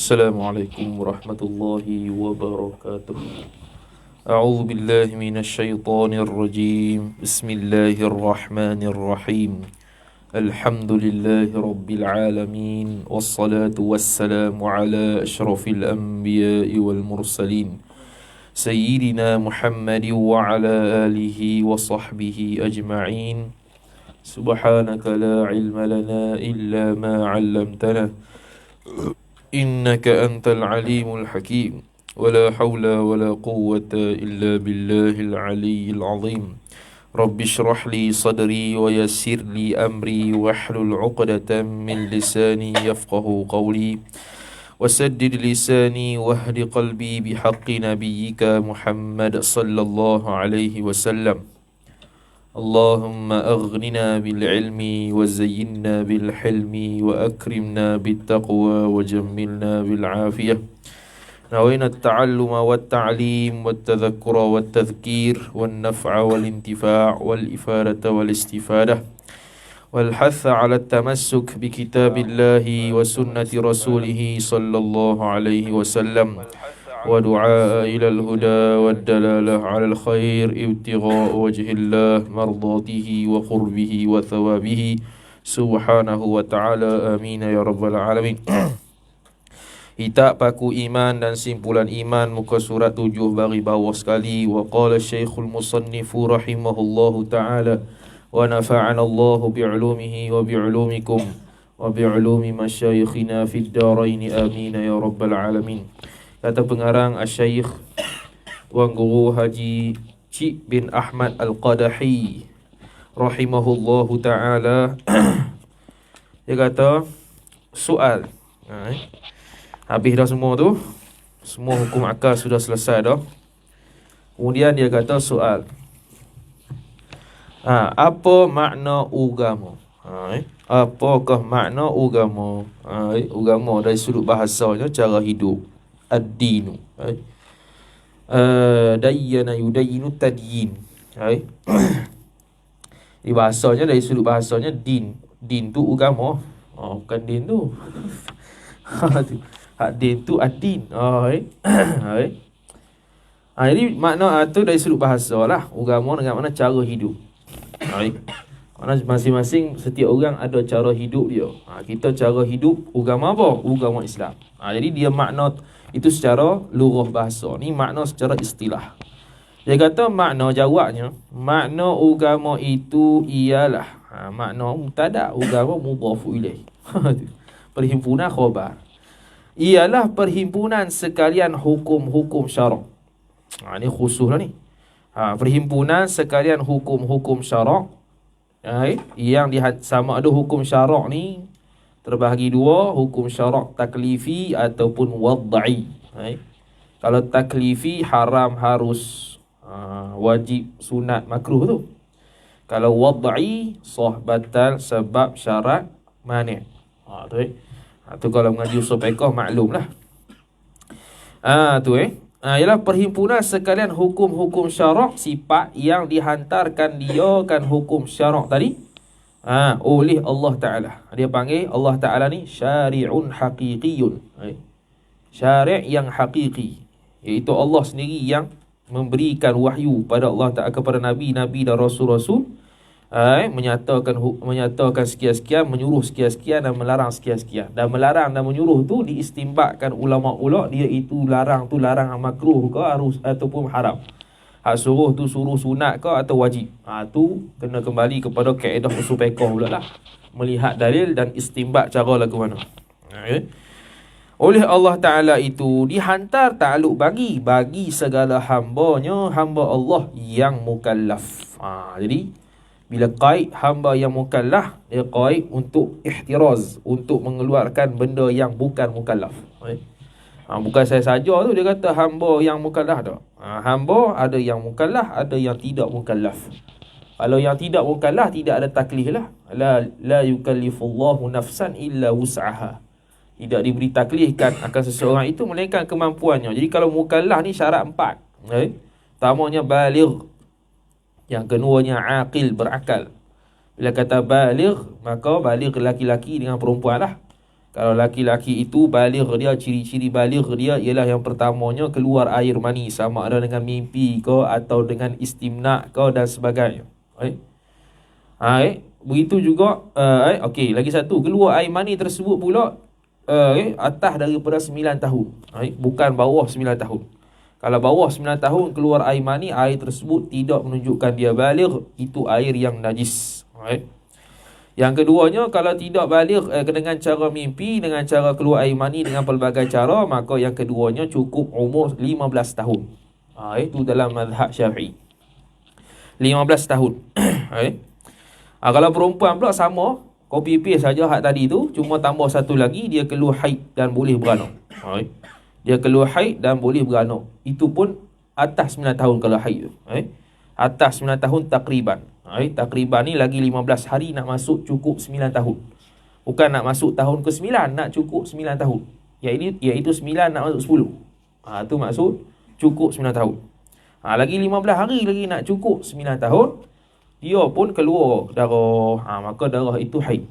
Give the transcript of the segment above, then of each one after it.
Assalamualaikum warahmatullahi wabarakatuh. A'udzu billahi minasyaitonir rajim. Bismillahirrahmanirrahim. Alhamdulillahi rabbil alamin. Wassalatu wassalamu ala asyrafil anbiya'i wal mursalin. Sayyidina Muhammadin wa ala alihi wa sahbihi ajma'in. Subhanaka la ilma lana illa ma 'allamtana. Innaka antal alimul hakim. Wala hawla wala quwwata illa billahil aliyyil azim. Rabbi shrah li sadri wa yassir li amri wahlul 'uqdatam min lisani yafqahu qawli. Wasaddid lisani wahdi qalbi bihaqqi nabiyyika Muhammad sallallahu alaihi wasallam. Allahumma aghnina bil ilmi wa zayyinna bil hilmi wa akrimna bit taqwa wa jammilna bil afiyah. Nawayna at-ta'alluma wat ta'lim wat tadhakkura wat tadhkir wan naf'a wal intifa' wal ifadata wal istifadah wal hatha 'ala at-tamassuk bi kitabillahi wa sunnati rasulih sallallahu alaihi wasallam. ودعاء إلى الهدى والدلالة على الخير ابتغاء وجه الله مرضاته وقربه وثوابه سبحانه وتعالى آمين يا رب العالمين. Kitab Paku Iman dan Simpulan Iman muka surat 7 bagi bawah sekali. Wa qala Syekhul Musannifu rahimahullahu ta'ala wa nafa'ana Allahu bi'ulumihi wa bi'ulumikum wa bi'ulumi masyayikhina fid darain amin ya rabbal alamin. Kata pengarang Asy-Syaikh Tuan Guru Haji Cik bin Ahmad Al-Qadahi rahimahullahu ta'ala. Dia kata soal. Habis dah semua tu. Semua hukum akal sudah selesai dah. Kemudian dia kata soal. Apa makna agama? Apakah makna agama? Agama dari sudut bahasanya cara hidup. Ad-dinu. Dayyana yudayyinu tadyin. Di bahasanya, dari sudut bahasanya din. Din tu agama. Bukan din tu. Din tu ad-din. Jadi makna tu dari sudut bahasa lah. Agama dengan makna cara hidup. Makna masing-masing setiap orang ada cara hidup dia. Kita cara hidup agama apa? Agama Islam. Jadi dia makna itu secara lughah bahasa. Ni makna secara istilah. Dia kata makna jawabnya, makna agama itu ialah makna mubtada, agama mudhaf ilaih. Perhimpunan khabar. Ialah perhimpunan sekalian hukum-hukum syarak. Ni khusus lah ni. Perhimpunan sekalian hukum-hukum syarak. Yang sama ada hukum syarak ni terbahagi dua, hukum syarak taklifi ataupun wad'i. Kalau taklifi haram, harus, wajib, sunat, makruh tu. Kalau wad'i sah, batal, sebab, syarat, mani'. Tu kalau mengaji usul fiqh maklum lah. Ialah perhimpunan sekalian hukum-hukum syarak, sifat yang dihantarkan dia kan hukum syarak tadi oleh Allah Ta'ala. Dia panggil Allah Ta'ala ni syari'un haqiqiyun. Syari' yang hakiki, iaitu Allah sendiri yang memberikan wahyu pada Allah Ta'ala kepada Nabi-Nabi dan Rasul-Rasul, menyatakan sekian-sekian, menyuruh sekian-sekian dan melarang sekian-sekian. Dan melarang dan menyuruh tu diistimbatkan ulama' dia itu larang tu larang makruh ke harus ataupun haram. Hak suruh tu suruh sunat ke atau wajib. Tu kena kembali kepada kaedah usul fiqh pula lah. Melihat dalil dan istimbat cara lagu mana. Oleh Allah Ta'ala itu dihantar ta'aluk bagi segala hambanya, hamba Allah yang mukallaf. Jadi bila qaid hamba yang mukallaf, dia qaid untuk ihtiraz, untuk mengeluarkan benda yang bukan mukallaf. Bukan saya saja tu dia kata hamba yang mukallaf dah. Hamba ada yang mukallaf, ada yang tidak mukallaf. Kalau yang tidak mukallaf tidak ada taklif lah. La yukallifullahu nafsan illa wus'aha. Tidak diberi taklifkan akan seseorang itu melainkan kemampuannya. Jadi kalau mukallaf ni syarat 4. Pertamanya baligh. Yang keduanya aqil, berakal. Bila kata baligh, maka baligh laki-laki dengan perempuan lah. Kalau laki-laki itu baligh dia, ciri-ciri baligh dia ialah yang pertamanya keluar air mani, sama ada dengan mimpi ke atau dengan istimna ke dan sebagainya. Begitu juga okey, lagi satu, keluar air mani tersebut pula atas daripada 9 tahun. Bukan bawah 9 tahun. Kalau bawah 9 tahun keluar air mani, air tersebut tidak menunjukkan dia baligh, itu air yang najis. Yang keduanya, kalau tidak baligh dengan cara mimpi, dengan cara keluar air mani dengan pelbagai cara, maka yang keduanya cukup umur 15 tahun. Itu dalam mazhab Syafi'i. 15 tahun. Kalau perempuan pula sama, copy paste saja hak tadi tu, cuma tambah satu lagi, dia keluar haid dan boleh beranak. Dia keluar haid dan boleh beranak. Itu pun atas 9 tahun kalau haid tu. Atas 9 tahun takriban. Takriban ni lagi 15 hari nak masuk cukup 9 tahun. Bukan nak masuk tahun ke-9, nak cukup 9 tahun. Iaitu 9 nak masuk 10. Tu maksud cukup 9 tahun. Lagi 15 hari lagi nak cukup 9 tahun, dia pun keluar darah. Maka darah itu haid.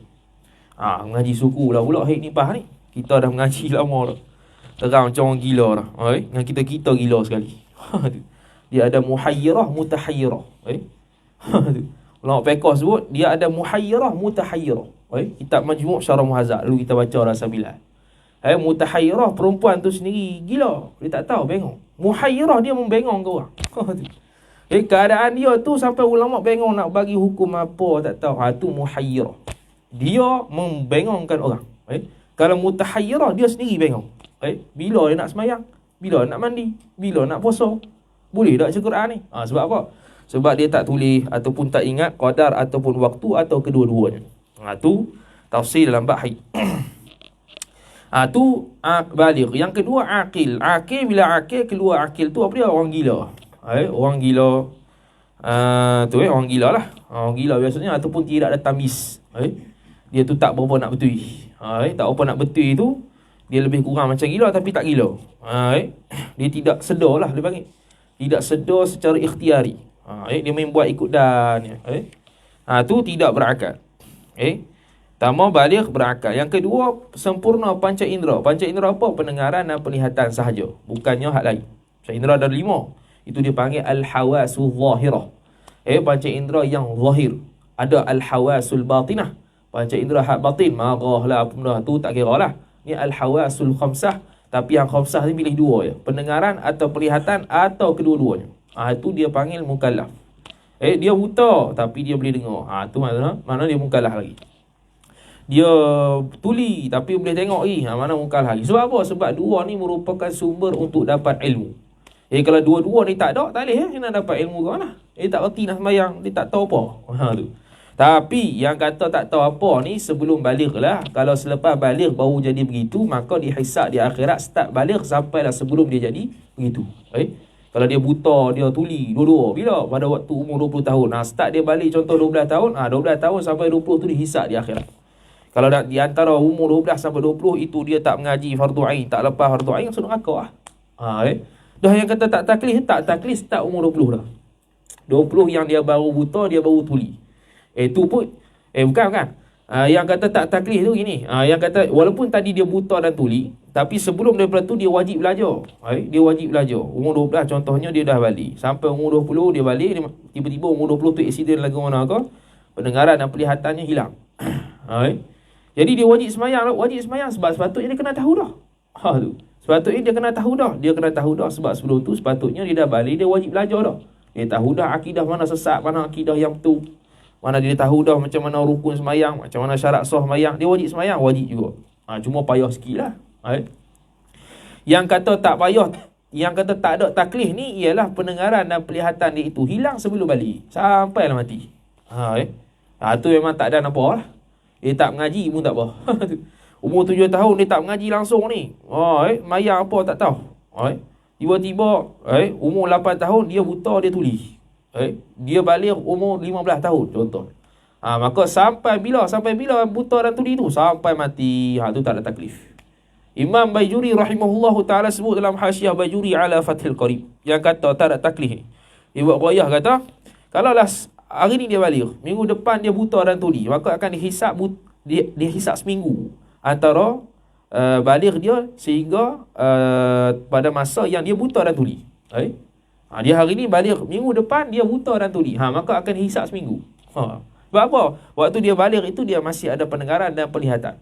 Mengaji suku lah pula haid nifas ni. Kita dah mengaji lama dah. Terang macam orang gila dah. Dengan kita gila sekali. Dia ada muhayyirah, mutahayyirah. Ulama fiqh sebut dia ada muhayyirah, mutahayyirah. Kitab Majmu' Syarah Muhazzab dulu kita baca Rasa Bilal. Mutahayyirah, perempuan tu sendiri gila, dia tak tahu, bengong. Muhayyirah, dia membengong ke orang. Keadaan dia tu sampai ulama bengong nak bagi hukum apa tak tahu. Tu muhayyirah, dia membengongkan orang. Kalau mutahayyirah, dia sendiri bengong. Bila dia nak semayang, bila nak mandi, bila nak puasa, boleh tak baca Quran ni? Sebab apa? Sebab dia tak tulis ataupun tak ingat qadar ataupun waktu atau kedua-duanya. Tu tafsir dalam bab haid. Tu baligh. Yang kedua aqil. Aqil, bila aqil keluar aqil tu apa dia? Orang gila. Orang gila. Orang gila lah. Orang gila biasanya ataupun tidak ada tamis. Dia tu tak berapa nak betul. Tak berapa nak betul tu, dia lebih kurang macam gila tapi tak gila. Dia tidak sedar lah dia panggil. Tidak sedar secara ikhtiari. Dia main buat ikut dan. Tu tidak berakal. Pertama, baligh berakal. Yang kedua, sempurna panca indera. Panca indera apa? Pendengaran dan penglihatan sahaja. Bukannya hak lain. Panca indera ada 5. Itu dia panggil al-hawasul zahirah. Panca indera yang zahir. Ada al-hawasul batinah. Panca indera hak batin. Marah lah, apa benda tu tak kira lah. Ni al-hawasul khamsah. Tapi yang khamsah ni pilih 2 je. Pendengaran atau penglihatan atau kedua-duanya. Itu dia panggil mukallaf. Dia buta tapi dia boleh dengar. Tu mana dia mukallaf lagi. Dia tuli tapi boleh tengok lagi. Mana mukallaf lagi. Sebab apa? Sebab dua ni merupakan sumber untuk dapat ilmu. Kalau dua-dua ni tak ada, tak boleh dia nak dapat ilmu ke mana? Tak erti nak sembahyang, dia tak tahu apa. Tu. Tapi yang kata tak tahu apa ni sebelum baligh lah. Kalau selepas baligh baru jadi begitu, maka dihisab di akhirat start baligh sampailah sebelum dia jadi begitu. Kalau dia buta, dia tuli, dua-dua. Bila? Pada waktu umur 20 tahun. Start dia balik contoh 12 tahun. 12 tahun sampai 20 tu dihisab di akhirat. Kalau di antara umur 12 sampai 20 itu dia tak mengaji fardu ain, tak lepas fardu ain, masuk neraka lah. Dah yang kata tak taklif start umur 20 dah. 20 yang dia baru buta, dia baru tuli. Itu pun bukan. Yang kata tak taklif tu gini. Yang kata walaupun tadi dia buta dan tuli, tapi sebelum daripada tu dia wajib belajar. Dia wajib belajar. Umur 12 contohnya dia dah balik. Sampai umur 20 dia balik, tiba-tiba umur 20 tu accident lagi mana ke, pendengaran dan penglihatannya hilang. Jadi dia wajib semayang sebab sepatutnya dia kena tahu dah. Sepatutnya dia kena tahu dah. Dia kena tahu dah sebab sebelum tu sepatutnya dia dah balik, dia wajib belajar dah. Dia tahu dah akidah mana sesat, mana akidah yang betul. Mana dia tahu dah macam mana rukun semayang, macam mana syarat sah semayang. Dia wajib semayang, wajib juga. Cuma payah sikit lah. Yang kata tak payah, yang kata tak ada taklif ni ialah pendengaran dan penglihatan dia itu hilang sebelum balik. Sampailah mati. Tu memang tak ada apa lah. Dia tak mengaji pun tak apa. Umur 7 tahun dia tak mengaji langsung ni. Mayang apa tak tahu. Tiba-tiba umur 8 tahun dia buta, dia tuli. Dia balik umur 15 tahun contoh. Maka sampai bila buta dan tuli tu sampai mati. Tu tak ada taklif. Imam Bajuri rahimahullahu ta'ala sebut dalam Hasyiah Bajuri ala Fathil Qarib yang kata tak ada taklif. Dia buat qayah kata, kalaulah hari ni dia balik, minggu depan dia buta dan tuli, maka akan dihisap seminggu antara baligh dia sehingga pada masa yang dia buta dan tuli. Dia hari ni baligh, minggu depan dia buta dan tuli. Maka akan hisap seminggu. Sebab apa? Waktu dia baligh itu dia masih ada pendengaran dan penglihatan.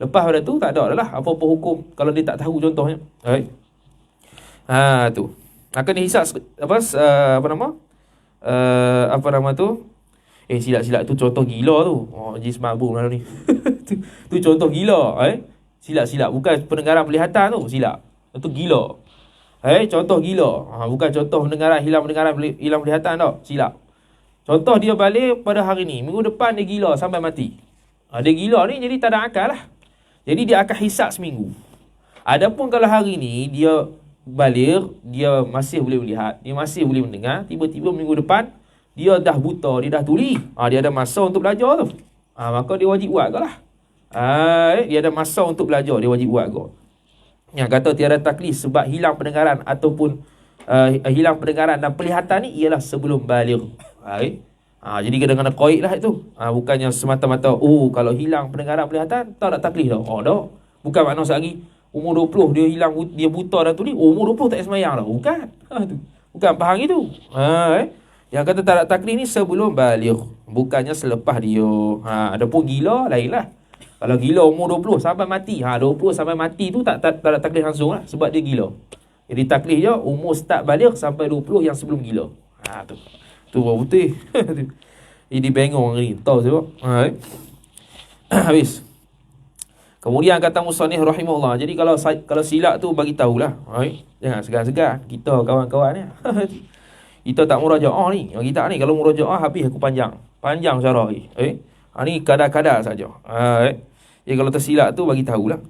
Lepas pada tu tak ada lah apa-apa hukum kalau dia tak tahu contohnya. Tu. Akan dihisap apa nama tu? Silap-silap tu contoh gila tu. Jis mabuk malam ni. tu contoh gila, Silap-silap bukan pendengaran penglihatan tu, silap. Itu gila. Contoh gila. Bukan contoh hilang pendengaran, hilang penglihatan tau, silap. Contoh dia balik pada hari ni, minggu depan dia gila sampai mati. Dia gila ni jadi tak ada akal lah. Jadi dia akan hisap seminggu. Adapun kalau hari ni dia balik, dia masih boleh melihat, dia masih boleh mendengar, tiba-tiba minggu depan dia dah buta, dia dah tuli. Dia ada masa untuk belajar tu. Maka dia wajib buat ke lah. Dia ada masa untuk belajar, dia wajib buat ke. Yang kata tiada taklif sebab hilang pendengaran ataupun hilang pendengaran dan penglihatan ni ialah sebelum baligh. Jadi kena qaid lah itu. Bukannya semata-mata kalau hilang pendengaran penglihatan tak ada taklif dah. Dah. Bukan makna sehari umur 20 dia hilang, dia buta dan tuli, umur 20 tak sembahyang dah. Bukan. Bukan faham itu. Yang kata tak ada taklif ni sebelum baligh, bukannya selepas dia. Adapun gila lain lah. Kalau gila umur 20 sampai mati, 20 sampai mati tu tak ada taklif langsung lah sebab dia gila. Jadi taklif dia umur start baligh sampai 20 yang sebelum gila. Tu orang putih. Jadi bengong ni. Tahu sebab. Habis. Kemudian kata musannif rahimahullah. Jadi kalau silap tu bagi tahulah. Jangan segan-segan. Kita kawan-kawan ni. Kita tak murajaah ni. Kita ni kalau murajaah habis aku panjang. Panjang syarah ni. Ni kadar-kadar saja. Jadi kalau tersilap tu bagi tahulah.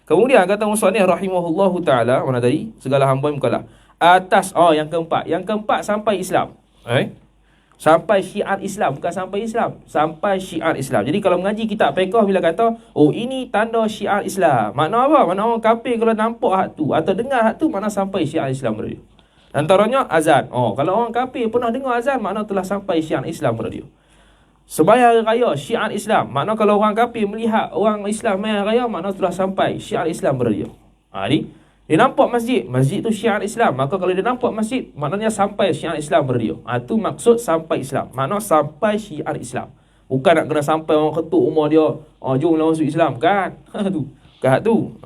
Kemudian kata musannif rahimahullahu taala, mana tadi? Segala hamba mukalah. Atas yang keempat. Yang keempat sampai Islam. Sampai syiar Islam, bukan sampai Islam, sampai syiar Islam. Jadi kalau mengaji kitab fiqh bila kata ini tanda syiar Islam, makna apa? Makna orang kafir kalau nampak hak tu atau dengar hak tu, makna sampai syiar Islam pada dia. Antaranya azan. Kalau orang kafir pernah dengar azan, makna telah sampai syiar Islam pada dia. Sembahyang raya syiar Islam, makna kalau orang kafir melihat orang Islam sembahyang raya, makna telah sampai syiar Islam pada dia. Dia nampak masjid tu syiar Islam. Maka kalau dia nampak masjid, maknanya sampai syiar Islam pada dia. Itu maksud sampai Islam. Makna sampai syiar Islam. Bukan nak kena sampai orang ketuk rumah dia, jomlah masuk Islam. Kan? Bukan tu.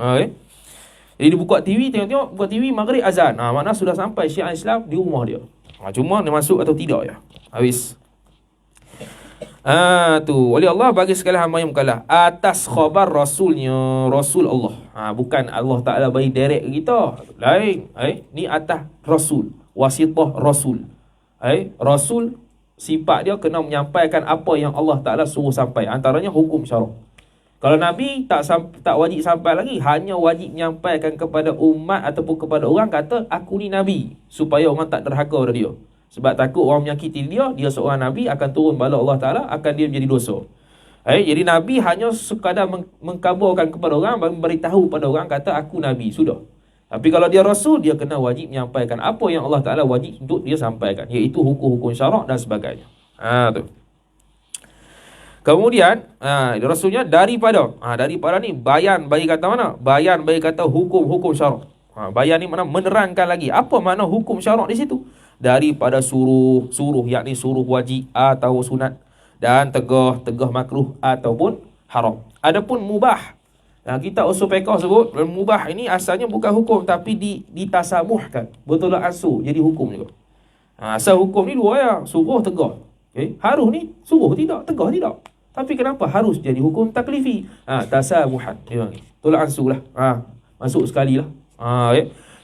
Jadi dia buka TV, tengok-tengok, buka TV, maghrib azan. Makna sudah sampai syiar Islam di rumah dia. Cuma dia masuk atau tidak ya. Habis. Tu wali Allah bagi sekali hamba yang mukallaf atas khabar rasulnya, rasul Allah. Bukan Allah Taala bagi direct kita. Lain. Ni atas rasul, wasithah rasul. Rasul sifat dia kena menyampaikan apa yang Allah Taala suruh sampai, antaranya hukum syarak. Kalau Nabi tak wajib sampai lagi, hanya wajib menyampaikan kepada umat ataupun kepada orang kata aku ni Nabi, supaya orang tak derhaka pada dia. Sebab takut orang menyakiti dia seorang Nabi, akan turun bala Allah Ta'ala, akan dia menjadi dosa. Jadi Nabi hanya sekadar mengkabarkan kepada orang, beritahu pada orang, kata aku Nabi, sudah. Tapi kalau dia Rasul, dia kena wajib menyampaikan apa yang Allah Ta'ala wajib untuk dia sampaikan, iaitu hukum-hukum syarak dan sebagainya. Tu. Kemudian, Rasulnya daripada ni, bayan bagi kata mana? Bayan bagi kata hukum-hukum syarak. Bayan ni mana? Menerangkan lagi. Apa makna hukum syarak di situ? Daripada suruh, yakni suruh wajib atau sunat, dan tegah makruh ataupun haram. Adapun mubah, kita usul fiqh sebut mubah ini asalnya bukan hukum, tapi ditasamuhkan, betul lah asu jadi hukum juga. Asal hukum ni dua ya, suruh tegah. Harus ni suruh tidak, tegah tidak. Tapi kenapa harus jadi hukum taklifi? Tasamuhan. Tolak asu lah. Masuk sekali lah.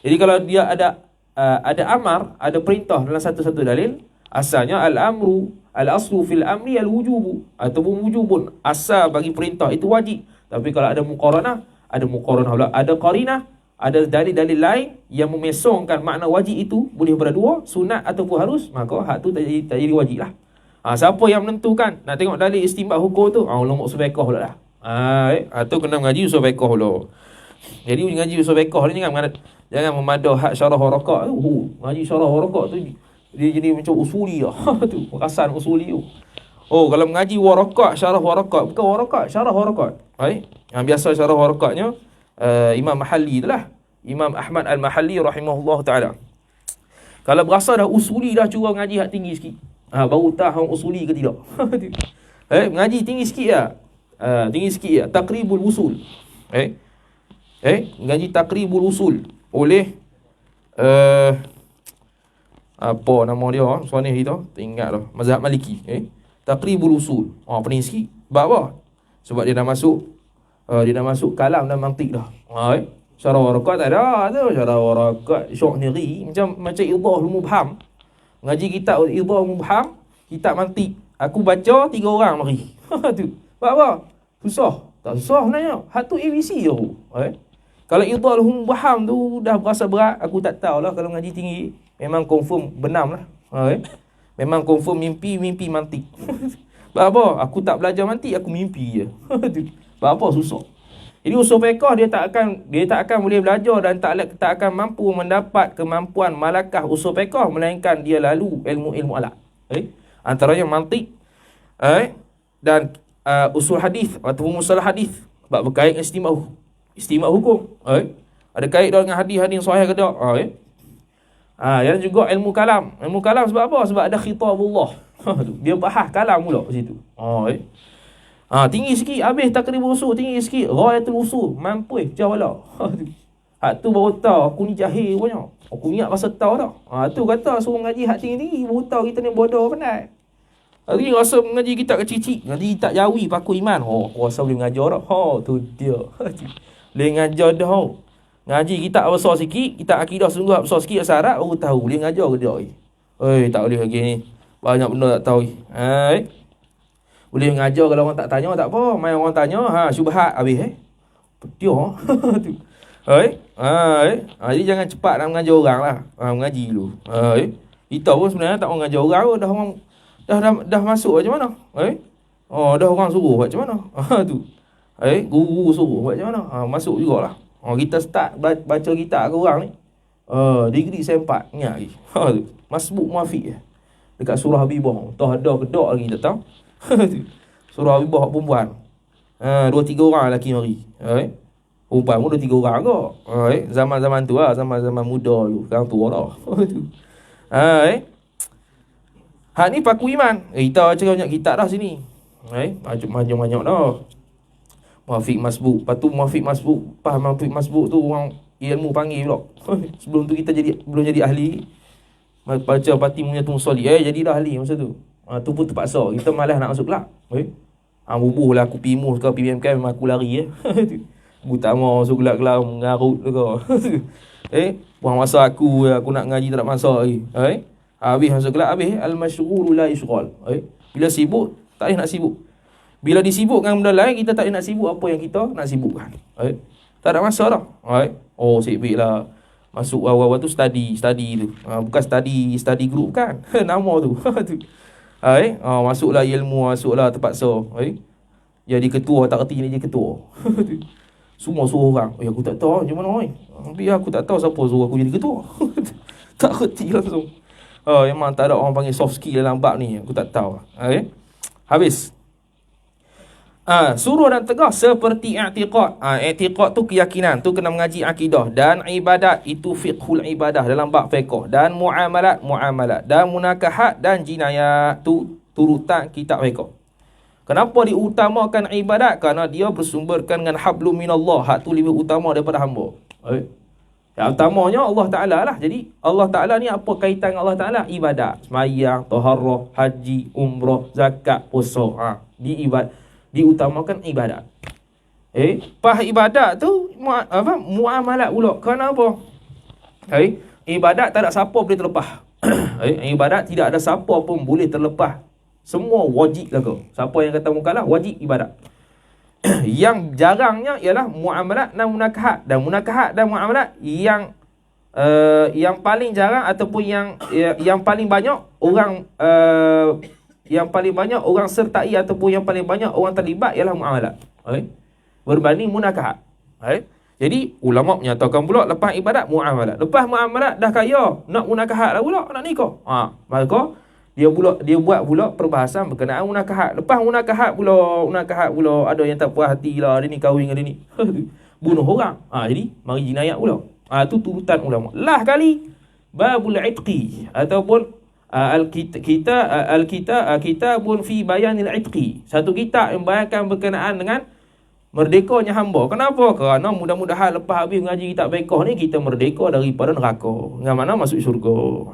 Jadi kalau dia ada amar, ada perintah dalam satu-satu dalil, asalnya al-aslu fil amri al-wujubu ataupun wujubun. Asal bagi perintah itu wajib. Tapi kalau ada muqaranah pula, ada qarinah, ada dalil-dalil lain yang memesongkan makna wajib itu boleh berdua, sunat ataupun harus, maka hak tu tak jadi wajib lah. Siapa yang menentukan? Nak tengok dalil istinbat hukum tu, ulama usul fiqh pula lah. Tu kena mengaji usul fiqh dulu. Jadi ngaji usul fiqh ni jangan memadah hak syarah harakat tu. Ngaji syarah harakat tu dia jadi macam usuli lah. Tu perasan usuli tu. Oh, kalau mengaji warakat, syarah warakat, bukan warakat, syarah warakat. Yang biasa syarah warakatnya Imam Mahalli itulah. Imam Ahmad Al-Mahalli rahimahullah taala. Kalau berasa dah usuli dah curang ngaji hak tinggi sikit. Baru tahu usuli ke tidak. Mengaji tinggi sikit lah. Tinggi sikit lah. Taqribul usul. Mengaji taqribul usul oleh apa nama dia sonih kita tak ingat dah, mazhab Maliki. Taqribul usul pening sikit. Sebab apa? Sebab dia dah masuk kalam dan mantik dah. Syarah warakat tak ada tu. Syarah warakat syok niri macam idhahul mubham. Ngaji kitab idhahul mubham, kitab mantik. Aku baca 3 orang mari. Tu. Sebab apa? Susah. Tak susah sebenarnya. Hak tu ABC je. Kalau idhahul mubham tu dah berasa berat, aku tak tahulah kalau ngaji tinggi. Memang confirm benam lah. Memang confirm mimpi mantik. Sebab apa? Aku tak belajar mantik, aku mimpi je. Sebab apa? Susah. Jadi usul fiqh dia tak akan boleh belajar dan tak akan mampu mendapat kemampuan malakah usul fiqh melainkan dia lalu ilmu-ilmu alat. Antaranya mantik dan usul hadis atau mustalah hadis, sebab berkait dengan istimewa hukum. Ada kait dengan hadis-hadis sahih ke tak? Dan juga ilmu kalam. Ilmu kalam sebab apa? Sebab ada khitabullah. Dia bahas kalam pula kat situ. Tinggi sikit, habis takribul usul, tinggi sikit, ghayatul usul, mampu jauh lah. Hak tu baru tahu aku ni jahil banyak. Aku ingat pasal tahu tak. Tu kata suruh ngaji hak tinggi-tinggi, baru tahu kita ni bodoh pandai. Hari rasa mengaji kitab kecil-kecil, ngaji tak jawi paku iman. Aku rasa boleh mengajar dah. Tu dia. Boleh mengajar dah. Ngaji kitab besar sikit, kitab akidah sungguh besar sikit syarat baru tahu boleh mengajar ke dia. Tak boleh lagi ni. Banyak benda tak tahu. Boleh mengajar kalau orang tak tanya tak apa. Mai orang tanya, syubhat habis Dia. Tu. Jadi jangan cepat nak mengajar orang lah. Mengaji dulu. Kita pun sebenarnya tak mau mengajar orang, dah orang dah masuk macam mana? Dah orang suruh buat macam mana? Tu. Guru suruh buat macam mana? Masuk jugalah. Kita start baca kitab ke orang ni. Degree saya 4 ingat lagi. Tu. Masbuk muafiq dekat surah Habibah. Entah ada ke tak lagi tak tahu. Surah Habibah perempuan. 2-3 orang lelaki mari. Perempuan pun 2-3 orang ke. Zaman-zaman tu lah, zaman-zaman muda dulu. Sekarang tua dah. Tu. Hak ni paku iman. Kita baca banyak kitab dah sini. Banyak-banyak dah. Muafiq masbuk. Lepas tu muafiq masbuk. Faham muafiq masbuk tu orang ilmu panggil pula. Sebelum tu kita belum jadi ahli. Baca pati punya tu musoli. Jadi dah ahli masa tu. Tu pun terpaksa. Kita malas nak masuk kelab. Bubuh lah aku pimuh ke PMK memang aku lari Aku tak mau masuk kelab mengarut ke. Buang masa aku nak ngaji tak nak masa lagi. Habis masuk kelab habis. Al-masyghulu la yushghal. Bila sibuk, tak boleh nak sibuk. Bila disibukkan benda lain, kita tak boleh nak sibuk apa yang kita nak sibukkan. Tak ada masa dah. Sibuk lah. Masuk awal-awal tu study tu. Bukan study group kan. Nama tu. Masuklah ilmu, masuklah terpaksa. Jadi ketua tak erti ni je ketua. Semua suruh orang. Aku tak tahu macam mana. Biar aku tak tahu siapa suruh aku jadi ketua. Tak erti langsung. Memang tak ada orang panggil soft skill dalam bab ni. Aku tak tahu. Habis. Suruh dan tegah seperti i'tiqad. I'tiqad tu keyakinan, tu kena mengaji akidah. Dan ibadat itu fiqhul ibadah dalam bab fiqh. Dan muamalat dan munakahat dan jinayat tu turutan kitab fiqh. Kenapa diutamakan ibadat? Kerana dia bersumberkan dengan hablum minallah. Hak tu lebih utama daripada hamba. Yang utamanya Allah Ta'ala lah. Jadi Allah Ta'ala ni apa kaitan Allah Ta'ala? Ibadat. Semayang, taharrah, haji, umrah, zakat, puasa. Diutamakan ibadat. Pas ibadat tu muamalat pula. Kenapa? Ibadat tak ada siapa boleh terlepas. Ibadat tidak ada siapa pun boleh terlepas. Semua wajib lah kau. Siapa yang kata mukalah wajib ibadat. Yang jarangnya ialah muamalat dan munakahat. Dan munakahat dan muamalat yang paling jarang ataupun yang paling banyak orang sertai ataupun yang paling banyak orang terlibat ialah muamalat. Berbanding munakahat. Jadi ulama menyatakan pula lepas ibadat muamalat. Lepas muamalat dah kaya, nak munakahat lah pula, nak nikah. Maka dia buat pula perbahasan berkenaan munakahat. Lepas munakahat pula ada yang tak puas hati lah, dia ni kahwin dengan dia ni. Bunuh orang. Jadi mari jinayat pula. Tu turutan ulama. Lah kali babul itqi ataupun kitabun fi bayanil itqi. Satu kitab yang bayangkan berkenaan dengan merdekanya hamba. Kenapa? Kerana mudah-mudahan lepas habis mengaji kitab fiqh ni kita merdeka daripada neraka. Dengan mana masuk syurga.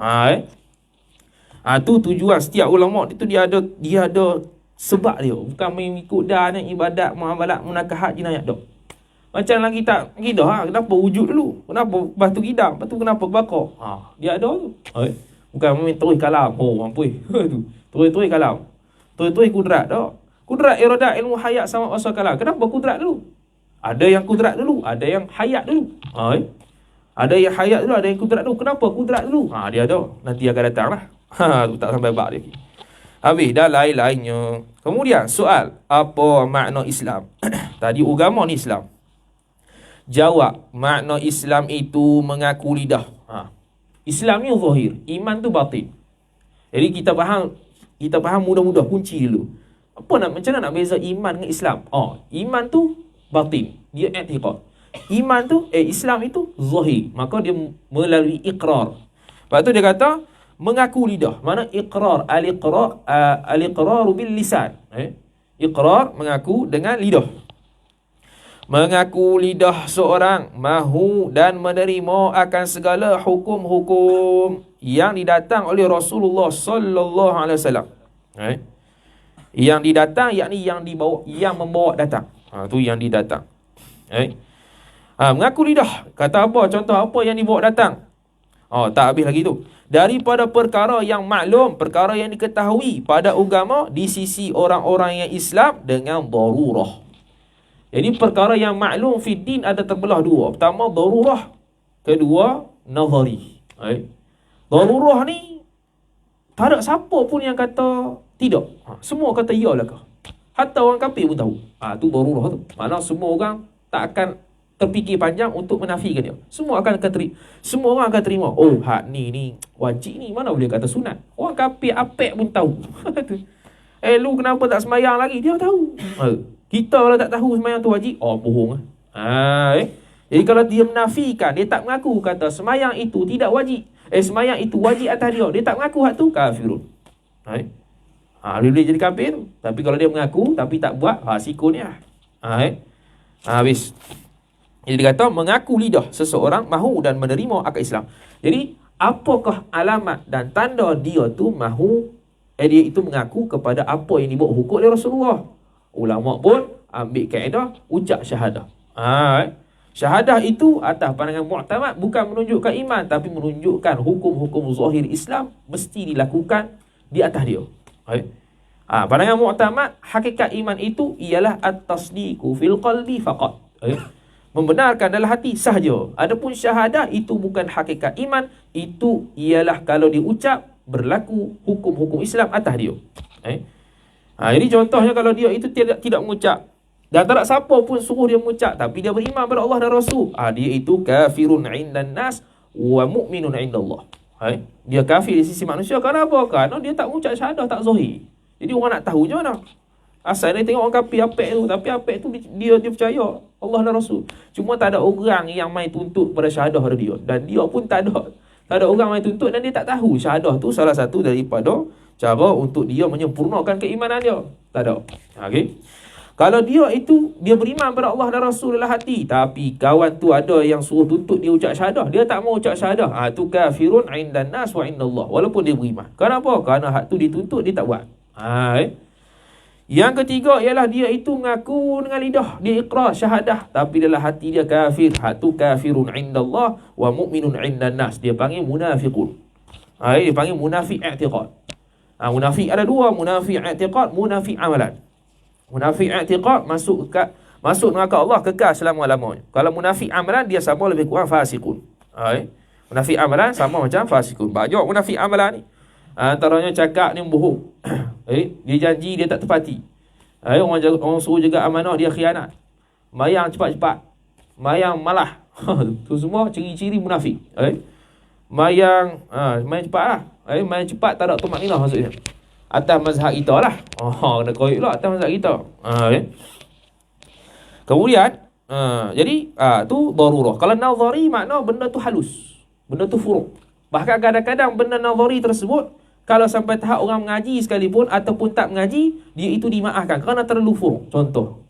Tu tujuan setiap ulama itu dia ada sebab dia. Bukan mengikut dah ibadat, muamalat, munakahat, jinayat dak. Macam dalam kitab akidah, kenapa wujud dulu? Kenapa lepas tu kidam? Lepas tu kenapa bakar? Dia ada tu. Bukan main terus kalam. Ampun. Terus kalam. Terus kudrat dak. Kudrat iradat ilmu hayat sama asal kalam. Kenapa kudrat dulu? Ada yang kudrat dulu, ada yang hayat dulu. Ada yang hayat dulu, ada yang kudrat dulu. Kenapa kudrat dulu? Dia ada. Nanti akan datang lah. Tu tak sampai bab dia. Habis dah lain-lainnya. Kemudian soal, apa makna Islam? Tadi agama ni Islam. Jawab, makna Islam itu mengaku lidah. Islam ni zahir, iman tu batin. Jadi kita faham mudah-mudah kunci dulu. Macam mana nak beza iman dengan Islam? Iman tu batin, dia i'tiqad. Iman tu Islam itu zahir, maka dia melalui iqrar. Lepas tu dia kata mengaku lidah. Mana iqrar? Al-iqrar bil lisan. Iqrar mengaku dengan lidah. Mengaku lidah seorang mahu dan menerima akan segala hukum-hukum yang didatang oleh Rasulullah sallallahu alaihi wasallam. Yang didatang yakni yang dibawa, yang membawa datang. Tu yang didatang. Mengaku lidah. Kata apa? Contoh apa yang dibawa datang? Tak habis lagi tu. Daripada perkara yang maklum, perkara yang diketahui pada agama di sisi orang-orang yang Islam dengan darurah. Jadi perkara yang maklum fi din ada terbelah dua. Pertama darurah, kedua nazari. Darurah ni tak ada siapa pun yang kata tidak. Semua kata iyalah kah. Hatta orang kafir pun tahu. Tu darurah tu. Maksudnya semua orang tak akan terfikir panjang untuk menafikan dia. Semua orang akan terima. Hak ni wajib ni, mana boleh kata sunat. Orang kafir apek pun tahu. Lu kenapa tak sembahyang lagi? Dia tahu. Kita kalau tak tahu sembahyang tu wajib, bohong. Jadi kalau dia menafikan, dia tak mengaku kata sembahyang itu tidak wajib. Sembahyang itu wajib atas dia. Dia tak mengaku hak tu kafirun. Dia boleh jadi kafir tu. Tapi kalau dia mengaku tapi tak buat, sikun dia. Habis. Jadi dia kata mengaku lidah seseorang mahu dan menerima akal Islam. Jadi apakah alamat dan tanda dia tu mahu, dia itu mengaku kepada apa yang dibawa hukum oleh Rasulullah. Ulama pun ambil kaedah ucap syahadah. Syahadah itu atas pandangan mu'tamad bukan menunjukkan iman, tapi menunjukkan hukum-hukum zahir Islam mesti dilakukan di atas dia. Pandangan mu'tamad, hakikat iman itu ialah at-tasdiqu fil qalbi faqat. Membenarkan dalam hati sahaja. Adapun syahadah itu bukan hakikat iman, itu ialah kalau diucap berlaku hukum-hukum Islam atas dia. Jadi contohnya kalau dia itu tidak mengucap, dan tak ada siapa pun suruh dia mengucap, tapi dia beriman pada Allah dan Rasul, dia itu kafirun indan nas wa mu'minun indallah. Dia kafir di sisi manusia. Kenapa? Kerana dia tak mengucap syahadah, tak zahir. Jadi orang nak tahu je mana. Asal dia tengok orang kafir apek tu, tapi apek tu dia percaya Allah dan Rasul. Cuma tak ada orang yang main tuntut pada syahadah pada dia, dan dia pun tak ada orang main tuntut, dan dia tak tahu syahadah tu salah satu daripada cara untuk dia menyempurnakan keimanan dia. Tak ada. Kalau dia beriman pada Allah dan Rasul dalam hati, tapi kawan tu ada yang suruh tuntut dia ucap syahadah, dia tak mau ucap syahadah, tu kafirun indan nas wa indallah, walaupun dia beriman. Kenapa? Kerana hak tu dituntut, dia tak buat. Yang ketiga ialah dia itu mengaku dengan lidah, dia iqrar syahadah, tapi dalam hati dia kafir. Hak tu kafirun indallah wa mu'minun indan nas. Dia panggil munafiqun. Dia panggil munafik i'tiqad. Munafik ada dua, munafik i'tiqad, munafik amalan. Munafik i'tiqad masuk neraka Allah kekal selama-lamanya. Kalau munafik amalan, dia sama lebih kurang fasikun. Munafik amalan sama macam fasikun. Banyak munafik amalan ni. Antaranya cakap ni bohong. Dia janji, dia tak tepati. Orang suruh jaga amanah, dia khianat. Mayang cepat-cepat, mayang malah. Tu semua ciri-ciri munafik. mayang cepat lah. Mayang cepat tak ada tumakninah maksudnya. Atas mazhab kita lah. Kena koyok lah atas mazhab kita. Kemudian jadi tu darurah. Kalau nazari makna benda tu halus. Benda tu furuk. Bahkan kadang-kadang benda nazari tersebut kalau sampai tahap orang mengaji sekalipun ataupun tak mengaji, dia itu dimaafkan kerana terlalu furuk. Contoh,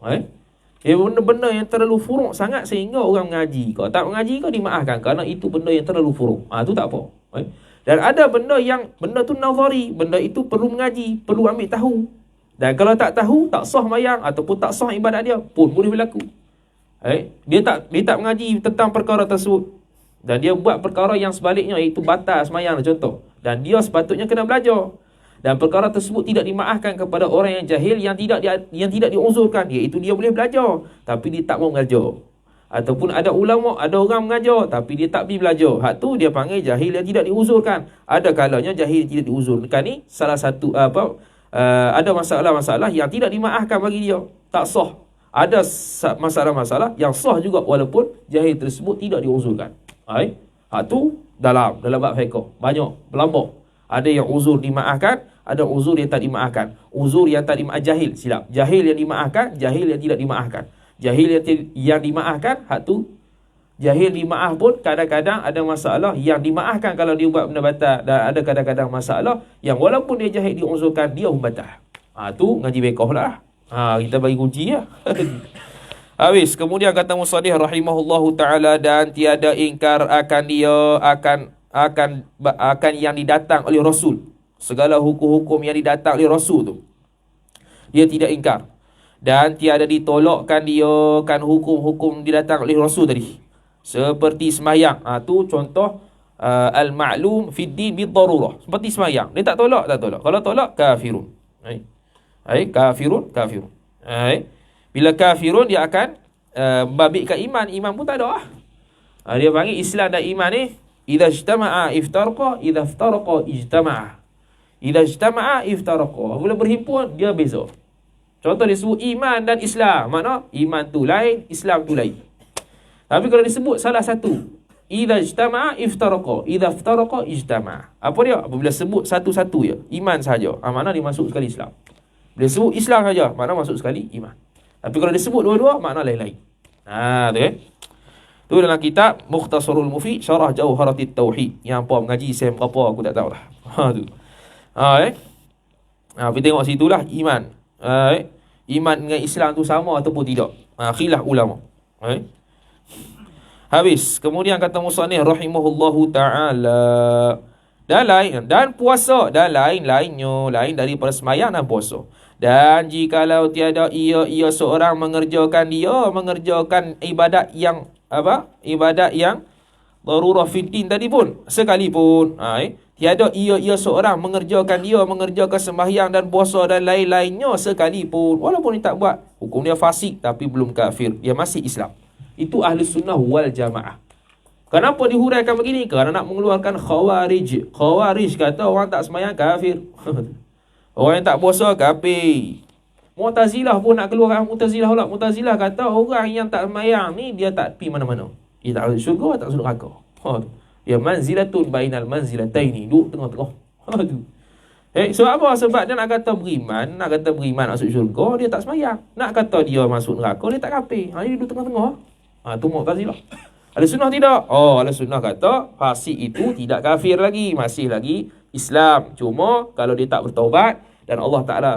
benda-benda yang terlalu furuk sangat sehingga orang mengaji. Kalau tak mengaji kau dimaafkan kerana itu benda yang terlalu furuk. Tu tak apa. Dan ada benda tu nazari, benda itu perlu mengaji, perlu ambil tahu. Dan kalau tak tahu, tak sah mayang ataupun tak sah ibadat dia pun boleh berlaku. Dia tak mengaji tentang perkara tersebut. Dan dia buat perkara yang sebaliknya, iaitu batal semayang contoh. Dan dia sepatutnya kena belajar. Dan perkara tersebut tidak dimaafkan kepada orang yang jahil yang tidak diuzurkan, iaitu dia boleh belajar tapi dia tak mau mengajar. Ataupun ada ulama, ada orang mengajar tapi dia tak pergi belajar. Hak tu dia panggil jahil yang tidak diuzurkan. Ada kalanya jahil tidak diuzurkan ni salah satu ada masalah-masalah yang tidak dimaafkan bagi dia, tak sah. Ada masalah-masalah yang sah juga walaupun jahil tersebut tidak diuzurkan. Hak tu dalam bab fiqh banyak berlambak. Ada yang uzur dimaafkan, ada uzur yang tak dimaafkan. Uzur yang tak dimaafkan jahil, silap. Jahil yang dimaafkan, jahil yang tidak dimaafkan. Jahil yang dimaafkan, hak tu jahil dimaaf pun kadang-kadang ada masalah yang dimaafkan kalau dia buat benda batal, dan ada kadang-kadang masalah yang walaupun dia jahil diuzurkan, dia pun batal. Tu ngaji fiqh lah. Kita bagi kunci lah. Habis. Kemudian kata musannif rahimahullahu ta'ala, dan tiada ingkar akan dia akan yang didatang oleh Rasul. Segala hukum-hukum yang didatang oleh Rasul tu dia tidak ingkar. Dan tiada ditolakkan dia kan hukum-hukum didatang oleh Rasul tadi. Seperti semayang. Tu contoh al-ma'lum fid din bid-darurah. Seperti semayang. Dia tak tolak. Kalau tolak, kafirun. Kafirun. Bila kafirun, dia akan babitkan iman. Iman pun tak ada lah. Dia panggil Islam dan iman ni idza ijtama'a iftaraqa, idza iftaraqa ijtama'a. Idza ijtama'a iftaraqa. Bila berhimpun, dia beza. Contoh disebut iman dan Islam. Makna iman tu lain, Islam tu lain. Tapi kalau disebut salah satu, idza ijtama'a iftaraqa, idza iftaraqa ijtama'a. Apa dia? Apabila sebut satu-satu je, iman saja, makna dia masuk sekali Islam. Bila sebut Islam saja, makna masuk sekali iman. Tapi kalau disebut dua-dua, makna lain-lain. Tu dalam kitab Mukhtasarul Mufid Syarah Jauharatit Tauhid. Yang apa mengaji sem berapa aku tak tahulah. Tu. Kita tengok situlah iman. Iman dengan Islam tu sama ataupun tidak. Khilaf ulama. Habis. Kemudian kata musannif rahimahullahu ta'ala, dan puasa dan lain-lainnya, lain daripada sembahyang dan puasa. Dan jikalau tiada ia seorang mengerjakan ibadat yang darurah fiddin tadi pun sekalipun, tiada ia seorang mengerjakan sembahyang dan puasa dan lain-lainnya sekalipun, walaupun dia tak buat, hukum dia fasik tapi belum kafir, dia masih Islam. Itu ahli sunnah wal jamaah. Kenapa dihuraikan begini? Kerana nak mengeluarkan khawarij. Khawarij kata orang tak sembahyang kafir. Orang yang tak puasa kafir. Mu'tazilah pun nak keluarkan Mu'tazilah pula. Mu'tazilah kata orang yang tak sembahyang ni dia tak pergi mana-mana. Dia tak masuk syurga, tak masuk neraka. Dia manzilatun bainal manzilataini, duduk tengah-tengah. Sebab apa? Sebab dia nak kata beriman masuk syurga, dia tak sembahyang. Nak kata dia masuk neraka, dia tak kafir. Dia duduk tengah-tengah. Tu Mu'tazilah. Ahli sunnah tidak. Ahli sunnah kata fasik itu tidak kafir lagi, masih lagi Islam. Cuma kalau dia tak bertaubat dan Allah Ta'ala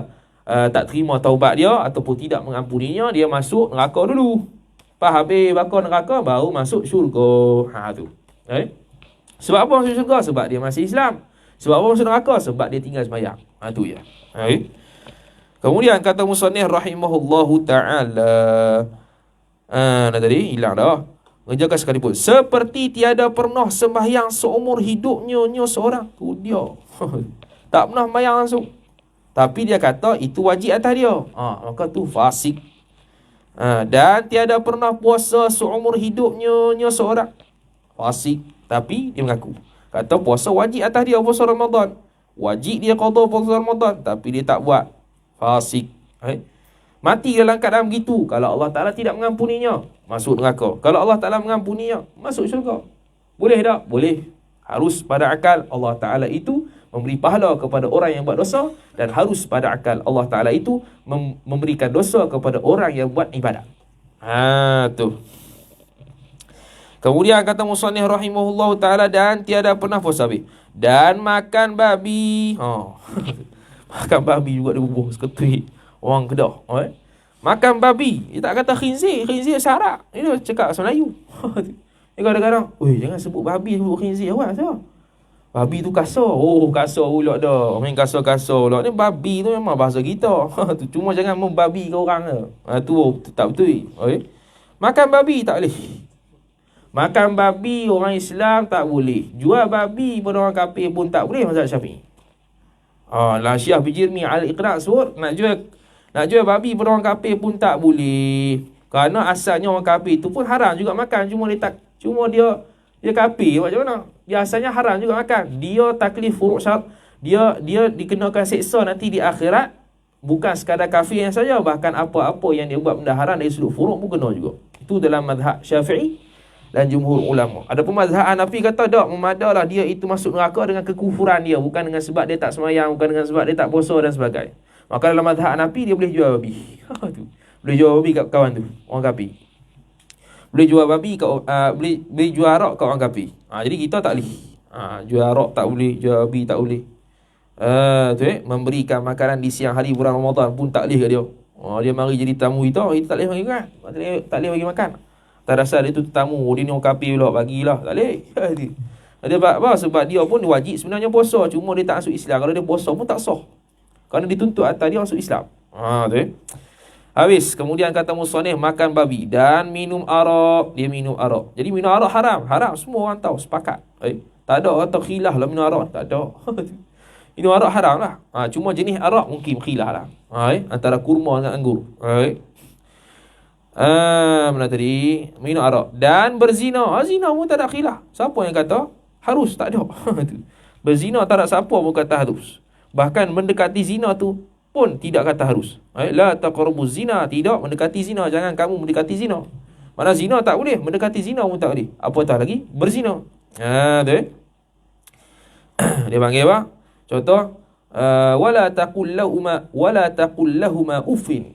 tak terima taubat dia ataupun tidak mengampuninya, dia masuk neraka dulu. Habis bakar neraka baru masuk syurga. Tu. Sebab apa masuk syurga? Sebab dia masih Islam. Sebab apa masuk neraka? Sebab dia tinggal sembahyang. Tu ya. Kemudian kata musannif rahimahullahu ta'ala, tadi hilang dah. Menjaga sekalipun seperti tiada pernah sembahyang seumur hidupnya seorang. Tu dia. Tak pernah sembahyang langsung. Tapi dia kata itu wajib atas dia. Maka tu fasik. Dan tiada pernah puasa seumur hidupnya seorang. Fasik. Tapi dia mengaku. Kata puasa wajib atas dia, puasa Ramadan. Wajib dia qada puasa Ramadan. Tapi dia tak buat. Fasik. Mati dalam keadaan begitu. Kalau Allah Ta'ala tidak mengampuninya, masuk neraka. Kalau Allah Ta'ala mengampuninya, masuk syurga. Boleh tak? Boleh. Harus pada akal Allah Ta'ala itu memberi pahala kepada orang yang buat dosa, dan harus pada akal Allah Ta'ala itu memberikan dosa kepada orang yang buat ibadat. Tu. Kemudian kata musannif rahimahullah ta'ala, dan tiada pernah puasa habis. Dan makan babi. Makan babi juga dia bubuh seketui orang Kedah. Makan babi. Dia tak kata khinzir. Khinzir syarak. Dia cakap bahasa Melayu. Dia kadang-kadang, jangan sebut babi, sebut khinzir awak. Babi tu kasar. Kasar pula dah. Main kasar-kasar pula. Ni babi tu memang bahasa kita. Cuma jangan membabi ke orang ke. Tu tak betul. Makan babi tak boleh. Makan babi orang Islam tak boleh. Jual babi pada orang kafir pun tak boleh, mazhab Syafi'i. Syekh Bijirmi Al-Iqra' sebut nak jual babi pada orang kafir pun tak boleh. Kerana asalnya orang kafir tu pun haram juga makan. Cuma dia kafir macam mana? Dia asalnya haram juga makan. Dia taklif furu' syarat. Dia dikenakan seksa nanti di akhirat. Bukan sekadar kafir yang saja, bahkan apa-apa yang dia buat benda haram dari sudut furu' pun kena juga. Itu dalam mazhab Syafi'i dan jumhur ulama. Adapun mazhab Hanafi kata tak, memadalah dia itu masuk neraka dengan kekufuran dia, bukan dengan sebab dia tak semayang, bukan dengan sebab dia tak puasa dan sebagainya. Maka dalam mazhab Hanafi dia boleh jual babi. Boleh jual babi kat kawan tu, orang kafir. Boleh jual babi kat boleh jual arak kat orang kafir. Jadi kita tak boleh. Jual arak tak boleh, jual babi tak boleh. Memberikan makanan di siang hari bulan Ramadan pun tak boleh kat dia. Dia mari jadi tamu kita tak boleh bagi makan. Tak boleh bagi makan. Tak rasa dia tu tetamu, dia ni orang kafir pula, bagilah. Tak boleh. Dia apa? Sebab dia pun wajib sebenarnya puasa, cuma dia tak masuk Islam. Kalau dia puasa pun tak sah, kerana dituntut atas dia masuk Islam. Habis. Kemudian kata musannif, makan babi dan minum arak. Dia minum arak. Jadi minum arak haram. Haram, semua orang tahu, sepakat. Tak ada orang tahu khilaf lah minum arak. Tak ada. Minum arak haram lah. Cuma jenis arak mungkin khilaf lah. Antara kurma dengan anggur. Mana tadi? Minum arak dan berzina. Zina pun tak ada khilaf. Siapa yang kata harus? Tak ada. Berzina tak ada siapa pun kata harus. Bahkan mendekati zina tu pun tidak kata harus. La taqrabuz zina, tidak mendekati zina. Jangan kamu mendekati zina. Mana zina tak boleh, mendekati zina pun tak boleh. Apatah lagi berzina. Dia panggil apa? Contoh, wala taqul lahuma uffin.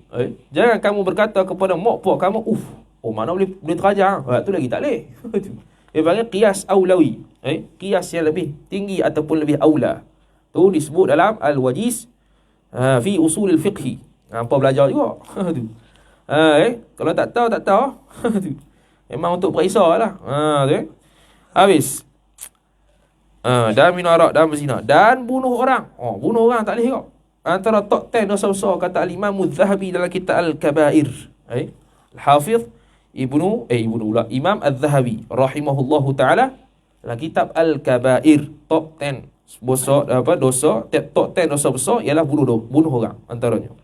Jangan kamu berkata kepada mak pak kamu uff. Mana boleh terajar. Tu lagi tak boleh. Dia panggil qiyas aulawi. Qiyas yang lebih tinggi ataupun lebih aula. Tu disebut dalam al-wajiz fi usul al-fiqh. Apa belajar juga. Kalau tak tahu. Memang untuk perisaulah. Habis. Dan minum arak dan berzina dan bunuh orang. Bunuh orang tak boleh kau. Antara top 10 dosa besar kata al-Imam Az-Zahabi dalam kitab Al-Kabair. Al-Hafiz Imam Az-Zahabi rahimahullahu taala dalam kitab Al-Kabair, top 10 dosa, top 10 dosa besar ialah bunuh orang antaranya.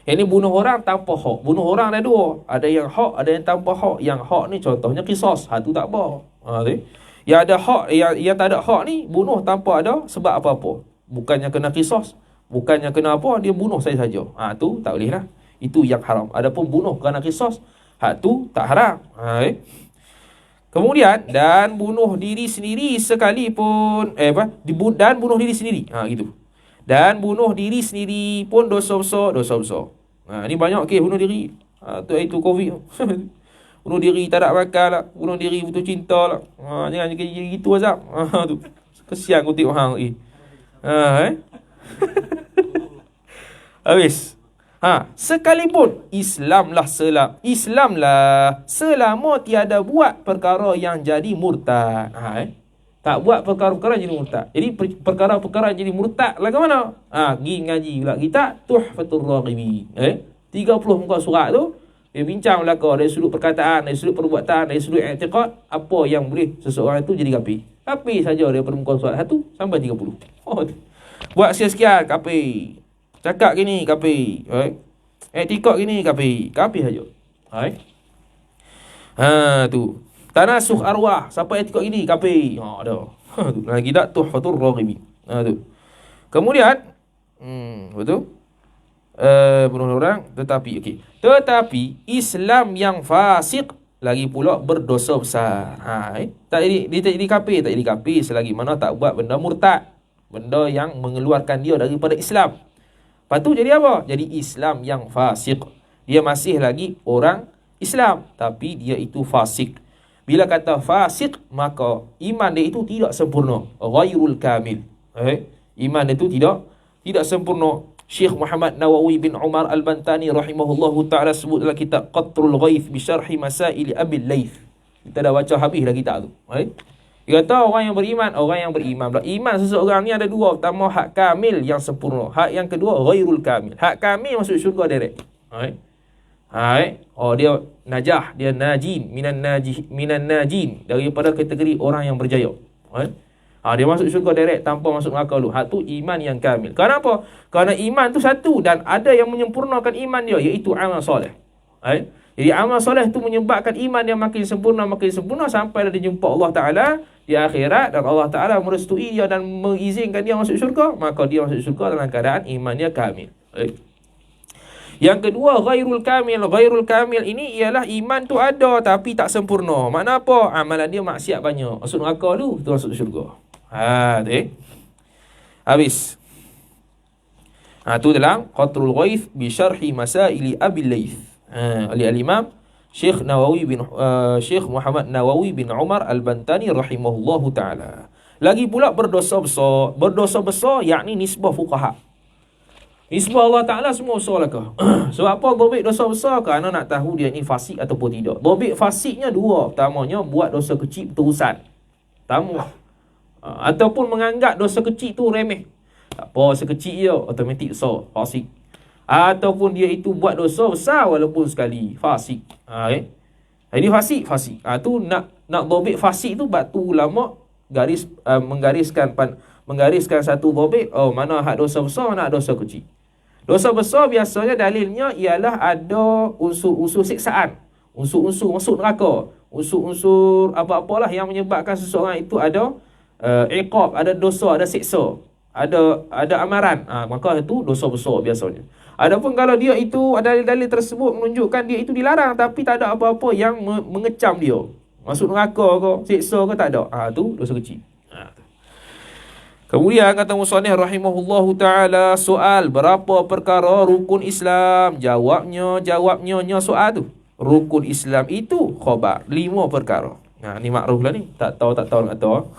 Yang ni bunuh orang tanpa hak. Bunuh orang ada dua. Ada yang hak, ada yang tanpa hak. Yang hak ni contohnya qisas. Tu tak apa. Yang ada hak, yang tak ada hak ni bunuh tanpa ada sebab apa-apa. Bukannya kena qisas, bukannya kena apa, dia bunuh saja. Tu tak boleh lah. Itu yang haram. Adapun bunuh kerana qisas, tu tak haram. Kemudian dan bunuh diri sendiri sekalipun dan bunuh diri sendiri. Gitu. Dan bunuh diri sendiri pun dosa besar. Ni banyak kes bunuh diri. Itu COVID. Bunuh diri tak nak makan lah. Bunuh diri putus cinta lah. Jangan gitu Azab. Tu. Kesian aku tengok hang ni. Habis. Sekalipun Islamlah selama tiada buat perkara yang jadi murtad. Tak buat perkara-perkara jadi murtad. Jadi perkara-perkara jadi murtad lah ke mana? Pergi ngaji pula kita Tuhfatul Raghibin. 30 muka surat tu dia bincang belaka dari sudut perkataan, dari sudut perbuatan, dari sudut i'tiqad, apa yang boleh seseorang itu jadi kafir. Kafir saja daripada muka surat 1 sampai 30. Buat sekian kafir. Cakap gini kafir. I'tiqad gini kafir. Kafir saja. Tu. Tanasuh arwah, siapa i'tiqad gini kafir. Ada. Tu. Lagi tak Tuhfatul Raghibin. Tu. Kemudian betul? Bunuh orang tetapi Islam yang fasik lagi pula berdosa besar. Tak jadi kafir, tak jadi kafir selagi mana tak buat benda murtad, benda yang mengeluarkan dia daripada Islam. Lepas tu jadi apa? Jadi Islam yang fasik. Dia masih lagi orang Islam, tapi dia itu fasik. Bila kata fasik, maka iman dia itu tidak sempurna, ghairul kamil. Iman dia itu tidak sempurna. Syekh Muhammad Nawawi bin Umar Al-Bantani rahimahullahu ta'ala sebut dalam kitab Qatrul Ghaith bi syarhi masail Abil Layth. Kita dah baca habis dah kitab tu. Dia kata orang yang beriman pula. Iman seseorang ni ada dua. Pertama, hak kamil yang sempurna. Hak yang kedua, ghairul kamil. Hak kamil masuk syurga direct. Dia najah, dia najin, minan najin, daripada kategori orang yang berjaya. Dia masuk syurga direct tanpa masuk neraka dulu. Hak tu iman yang kamil. Kenapa? Kerana iman tu satu dan ada yang menyempurnakan iman dia, iaitu amal soleh. Jadi amal soleh tu menyebabkan iman yang makin sempurna sampai dia jumpa Allah Ta'ala di akhirat, dan Allah Ta'ala merestui dia dan mengizinkan dia masuk syurga. Maka dia masuk syurga dalam keadaan iman dia kamil. Yang kedua, ghairul kamil. Ghairul kamil ini ialah iman tu ada tapi tak sempurna. Makna apa? Amalan dia maksiat banyak. Masuk neraka dulu, tu masuk syurga. Habis. Tu dalam Qatrul Ghaith bi syarhi masail Abil Layth. Oleh al-Imam Syekh Muhammad Nawawi bin Umar Al-Bantani rahimahullahu ta'ala. Lagi pula berdosa besar. Berdosa besar yakni nisbah fuqaha. Nisbah Allah Ta'ala semua besar lah kah? Sebab apa dobit dosa besar? Kerana nak tahu dia ni fasik ataupun tidak. Dobit fasiknya dua. Pertamanya, buat dosa kecil terusan. Ataupun menganggap dosa kecil tu remeh. Tak apa, sekecil je, automatik besar, fasik. Ataupun dia itu buat dosa besar walaupun sekali, fasik. Jadi fasik. Tu nak dobit fasik tu, batu ulama menggariskan satu dobit. Mana hak dosa besar, mana hak dosa kecil. Dosa besar biasanya dalilnya ialah ada unsur-unsur siksaan, unsur-unsur masuk neraka, unsur-unsur apa-apalah yang menyebabkan seseorang itu ada iqab, ada dosa, ada siksa, ada amaran. Maka itu dosa besar biasanya. Adapun kalau dia itu ada dalil tersebut menunjukkan dia itu dilarang tapi tak ada apa-apa yang mengecam dia, masuk neraka ke, siksa ke, tak ada. Tu dosa kecil. Kemudian kata musannif rahimahullahu ta'ala, soal berapa perkara rukun Islam? Jawabnya soal tu. Rukun Islam itu khabar, 5 perkara. Ni makruf lah ni. Tak tahu nak tahu.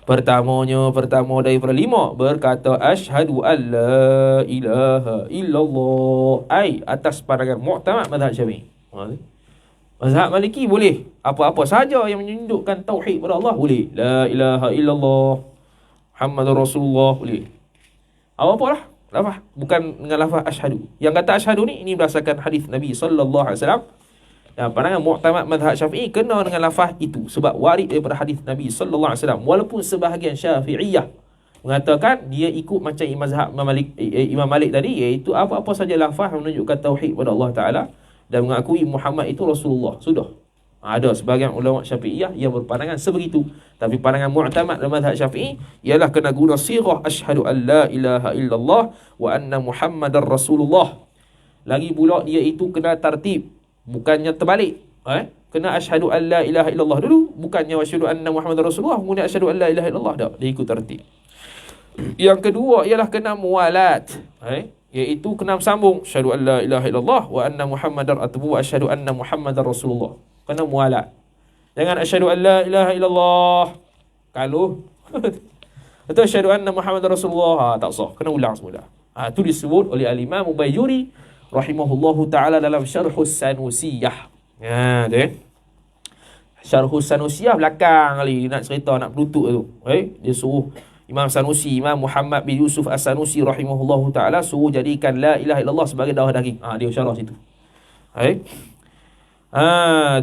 Pertama daripada 5, berkata asyhadu an la ilaha illallah. Atas pandangan mu'tamad mazhab Syafi'i. Mazhab Maliki boleh apa-apa saja yang menunjukkan tauhid kepada Allah boleh. La ilaha illallah Muhammadur Rasulullah boleh. Apa-apa lah lafaz, bukan dengan lafaz asyhadu. Yang kata asyhadu ni berdasarkan hadis Nabi sallallahu alaihi wasallam. Dan pandangan mu'tamad mazhab Syafi'i kena dengan lafaz itu sebab warid daripada hadis Nabi sallallahu alaihi wasallam. Walaupun sebahagian Syafi'iyah mengatakan dia ikut macam Imam Malik tadi, iaitu apa-apa saja lafaz menunjukkan tauhid kepada Allah Taala dan mengakui Muhammad itu Rasulullah, sudah. Ada sebahagian ulama Syafi'iyah yang berpandangan sebegitu. Tapi pandangan mu'tamad dalam mazhab Syafi'i ialah kena guna sirah asyhadu an la ilaha illallah wa anna Muhammadar Rasulullah. Lagi pula dia itu kena tertib, bukannya terbalik. Kena asyhadu an la ilaha illallah dulu, bukannya asyhadu anna Muhammadar Rasulullah kemudian asyhadu an la ilaha illallah. Dia ikut tertib. Yang kedua ialah kena muwalat, iaitu kena sambung asyhadu an la ilaha illallah wa anna Muhammadar atbu asyhadu anna Muhammadar Rasulullah. Kena muwalat. Jangan asyhadu an la ilaha illallah kalau atau asyhadu anna Muhammadar Rasulullah tak sah, kena ulang semula. Itu disebut oleh al-Imam Ubayyuri rahimahullahu taala dalam Syarhus Sanusiyah. Syarhus Sanusiyah belakang kali nak cerita nak berlutut tu. Dia suruh Imam Sanusi, Imam Muhammad bin Yusuf As-Sanusi rahimahullahu ta'ala suruh jadikan la ilaha illallah sebagai darah daging. Dia syarah situ.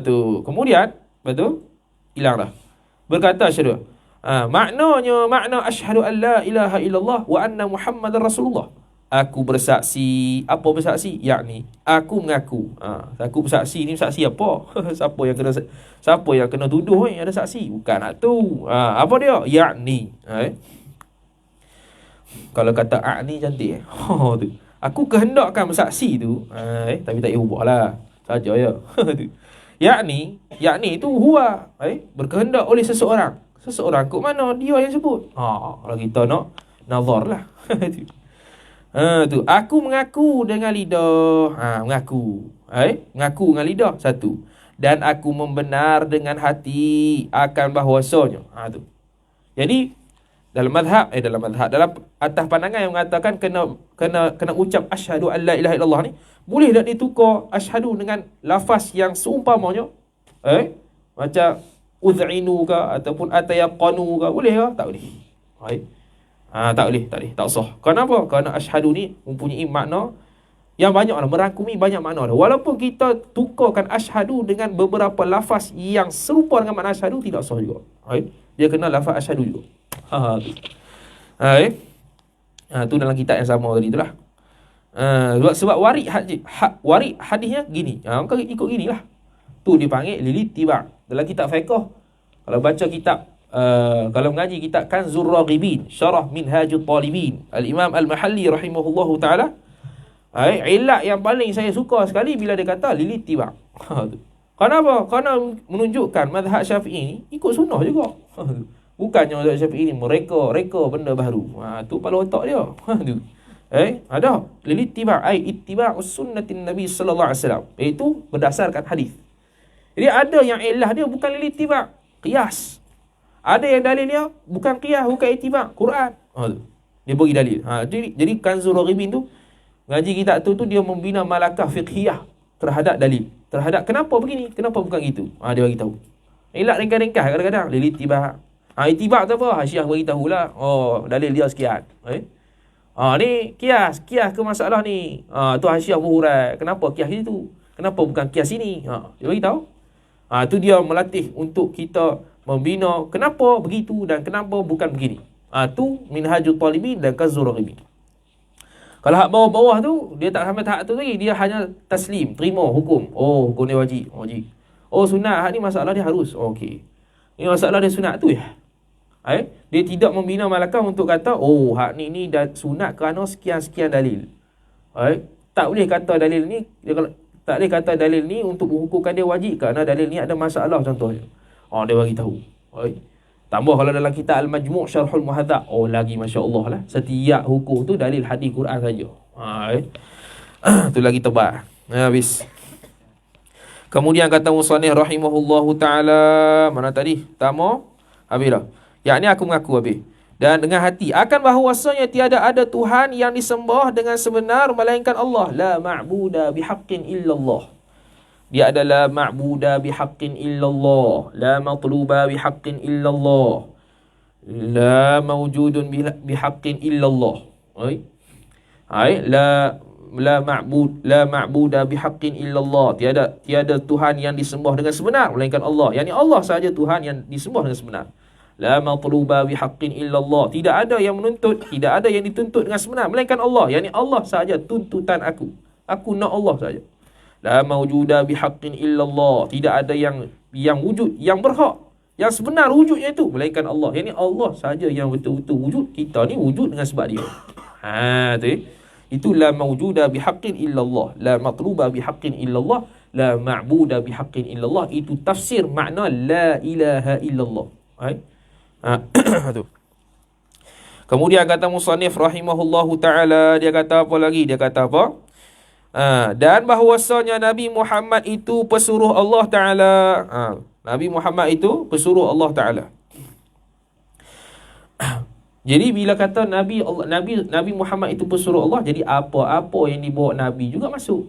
Tu. Kemudian, betul? Hilang dah. Berkata asyhadu. Makna asyhadu an la ilaha illallah wa anna Muhammadar Rasulullah. Aku bersaksi. Apa bersaksi? Yakni aku mengaku. Aku bersaksi ni saksi apa? Siapa yang kena tuduh ada saksi? Bukan tu. Apa dia? Yakni. Kalau kata ni cantik. Tu. Aku kehendakkan bersaksi tu. Tapi tak payah ubah lah. saja ya. yakni itu huwa, berkehendak oleh seseorang. Seseorang kok mana dia yang sebut. Kalau kita nak nazar lah. Tu aku mengaku dengan lidah. Mengaku. Mengaku dengan lidah satu. Dan aku membenar dengan hati akan bahawasanya. Tu. Jadi dalam atas pandangan yang mengatakan kena ucap asyhadu an la ilaha illallah ni, boleh tak ditukar asyhadu dengan lafaz yang seumpamanya? Macam uz'inu ke ataupun atayaqanu ke, boleh ke? Tak boleh. Tak boleh, tak sah. Kenapa? Kerana asyhadu ni mempunyai makna yang banyak lah, merangkumi banyak makna lah. Walaupun kita tukarkan asyhadu dengan beberapa lafaz yang serupa dengan makna asyhadu, tidak sah juga. Dia kena lafaz asyhadu juga. Tu dalam kitab yang sama tadi itulah. Sebab warid hadisnya gini. Kau ikut ginilah. Tu dipanggil lilittiba'. Dalam kitab fiqh, kalau baca kitab kalau mengaji kitab Kanzur Raghibin, Syarah Minhajut Talibin, Al-Imam Al-Mahalli rahimahullahu taala, ilat yang paling saya suka sekali bila dia kata lilittiba'. Kenapa? Kerana menunjukkan mazhab Syafi'i ni ikut sunnah juga. Bukannya mazhab Syafi'i ni mereka benda baru. Tu kepala otak dia. Tu. Ada lilittiba', ittiba'us sunnatin Nabi sallallahu alaihi wasallam. Itu berdasarkan hadis. Jadi ada yang ilah dia bukan lilittiba', qiyas. Ada yang dalil dia bukan qiyas, bukan ittiba', Quran. Dia bagi dalil. Jadi Kanzul Raghibin tu, ngaji kitab tu dia membina malakah fiqhiyah terhadap dalil. Terhadap kenapa begini, kenapa bukan gitu. Dia bagi tahu. Ilat ringkas-ringkas kadang-kadang lilittiba'. Ittiba' tu apa? Hasiah bagi tahulah. Dalil dia sekian. Ni kias ke masalah ni. Tu hasiah berhurai. Kenapa kias itu? Kenapa bukan kias ini? Dia bagi tahu. Tu dia melatih untuk kita membina kenapa begitu dan kenapa bukan begini. Tu Minhajut Talibin dan Kanzur Raghibin. Kalau hak bawah-bawah tu, dia tak sampai tahap tu lagi. Dia hanya taslim, terima hukum. Hukum dia wajib. Sunat, hak ni masalah dia harus. Okey. Ini masalah dia sunat tu ya. Dia tidak membina malakah untuk kata, hak ni dah sunat kerana sekian-sekian dalil. Tak boleh kata dalil ni, tak boleh kata dalil ni untuk menghukumkan dia wajib kerana dalil ni ada masalah contohnya. Dia bagi tahu. Tambah kalau dalam kitab Al-Majmu' Syarhul Muhadzab, lagi masya-Allah lah. Setiap hukum tu dalil hadis Quran saja. Tu lagi tebal. Habis. Kemudian kata musannif rahimahullahu taala, mana tadi? Tamo habis dah. Yakni aku mengaku habis. Dan dengan hati akan bahawasanya tiada ada Tuhan yang disembah dengan sebenar melainkan Allah. La ma'buda bihaqqin illallah. Dia adalah ma'buda bihaqqin illallah. La matluba bihaqqin illallah. La mawjudun bihaqqin illallah. La ma'buda bihaqqin illallah. Tiada Tuhan yang disembah dengan sebenar melainkan Allah. Yani Allah sahaja Tuhan yang disembah dengan sebenar. La matluba bihaqqin illallah. Tidak ada yang menuntut, tidak ada yang dituntut dengan sebenar melainkan Allah. Yani Allah sahaja tuntutan aku. Aku nak Allah sahaja. La mawjuda bihaqqin illallah. Tidak ada yang wujud, yang berhak, yang sebenar wujudnya itu melainkan Allah. Yani Allah sahaja yang betul-betul wujud. Kita ni wujud dengan sebab dia. Tu. Itu la mawjuda bihaqqin illallah. La matluba bihaqqin illallah. La ma'buda bihaqqin illallah. Itu tafsir makna la ilaha illallah. Tu. Kemudian kata musannif rahimahullahu taala, dia kata apa lagi? Dia kata apa? Dan bahawasanya Nabi Muhammad itu pesuruh Allah taala. Nabi Muhammad itu pesuruh Allah taala. Jadi bila kata Nabi Muhammad itu pesuruh Allah, jadi apa-apa yang dibawa Nabi juga masuk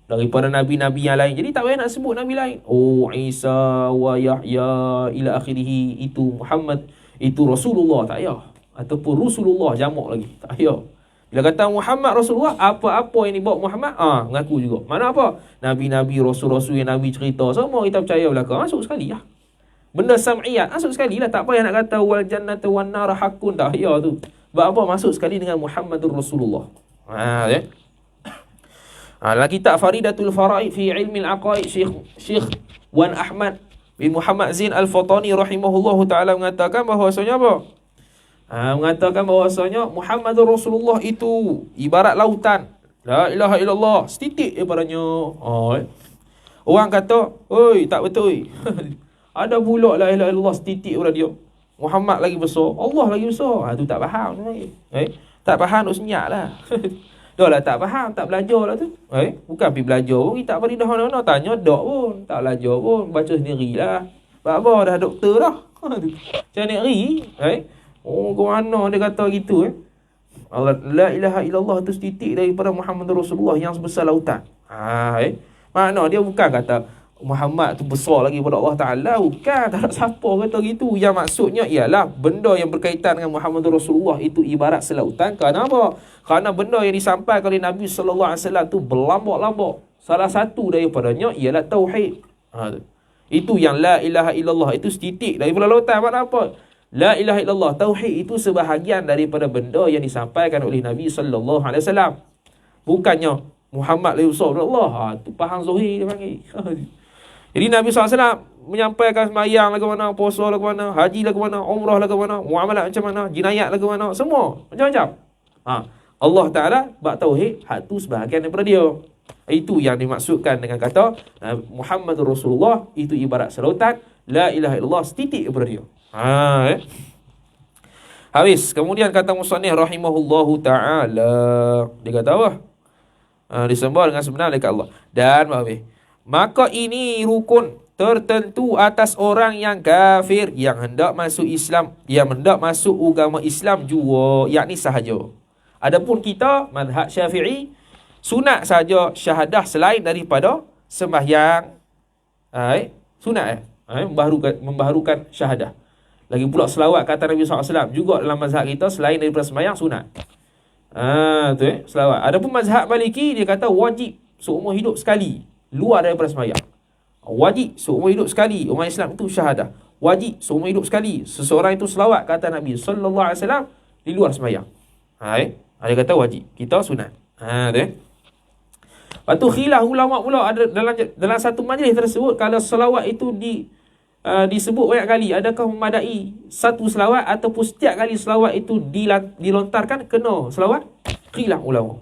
daripada nabi-nabi yang lain. Jadi tak payah nak sebut nabi lain. Isa wa Yahya ila akhirih, itu Muhammad, itu Rasulullah, tak payah. Ataupun Rasulullah jamak lagi, tak payah. Bila kata Muhammad Rasulullah, apa-apa yang dibawa Muhammad, ngaku juga. Mana apa? Nabi-nabi, rasul-rasul yang Nabi cerita, semua kita percaya belakang. Masuk sekali lah. Benda sam'iyat, masuk sekali lah. Tak payah nak kata wal jannatu wan nar hakun, tak payah tu. Sebab apa? Masuk sekali dengan Muhammadur Rasulullah. Dalam kitab Faridatul Faraid fi ilmi al-aqaid, Syekh Wan Ahmad bin Muhammad Zain Al-Fatani rahimahullahu ta'ala mengatakan bahawasanya apa? Mengatakan bahawasanya Muhammadur Rasulullah itu ibarat lautan. La ilaha illallah, setitik daripadanya. Orang kata, oi, tak betul. Ada pula la ilaha illallah setitik pula dia. Muhammad lagi besar, Allah lagi besar. Tu tak faham lagi. Tak faham nak senyap lah. Dah lah tak faham, tak belajar lah tu. Bukan pergi belajar pun, kita tak dah mana-mana. Tanya dok pun, tak belajar pun, baca sendirilah. Apa dah doktor dah. Macam nak ri. Ke mana dia kata gitu Allah, la ilaha illallah tu setitik daripada Muhammad Rasulullah yang sebesar lautan. Makna dia bukan kata Muhammad tu besar lagi pada Allah Ta'ala. Bukan, tak ada siapa kata gitu. Yang maksudnya ialah benda yang berkaitan dengan Muhammad Rasulullah itu ibarat selautan. Kerana apa? Kerana benda yang disampaikan oleh Nabi SAW tu berlambak-lambak. Salah satu daripadanya ialah tauhid. Itu yang la ilaha illallah itu setitik daripada lautan. Makna apa? La ilaha illallah tauhid itu sebahagian daripada benda yang disampaikan oleh Nabi SAW. Bukannya Muhammad lebih besar daripada Allah. Tu faham Zuhri dia panggil. Jadi Nabi SAW menyampaikan sembahyang lah ke mana, puasa lah ke mana, haji lah ke mana, umrah lah ke mana, muamalat macam mana, jinayat lah ke mana, semua macam-macam. Allah Ta'ala bak tauhid, hak tu sebahagian daripada dia. Itu yang dimaksudkan dengan kata Muhammad Rasulullah itu ibarat selautan, la ilaha illallah setitik daripada dia. Habis. Kemudian kata musannif rahimahullahu ta'ala, dia kata apa? Disembah dengan sebenar dekat Allah. Dan maka ini rukun tertentu atas orang yang kafir yang hendak masuk Islam, yang hendak masuk agama Islam jua, yakni sahaja. Adapun kita mazhab Syafi'i, sunat saja syahadah selain daripada sembahyang. Sunat membaharukan syahadah. Lagi pula selawat kata Nabi SAW juga dalam mazhab kita selain daripada sembahyang sunat. Selawat. Adapun mazhab Maliki dia kata wajib seumur hidup sekali luar daripada sembahyang. Wajib seumur hidup sekali orang Islam itu syahadah. Wajib seumur hidup sekali seseorang itu selawat kata Nabi sallallahu alaihi wasallam di luar sembahyang. Dia kata wajib, kita sunat. Lepas tu khilaf ulama pula ada dalam satu majlis tersebut kalau selawat itu disebut banyak kali, adakah memadai satu selawat ataupun setiap kali selawat itu dilontarkan kena selawat? Khilaf ulama.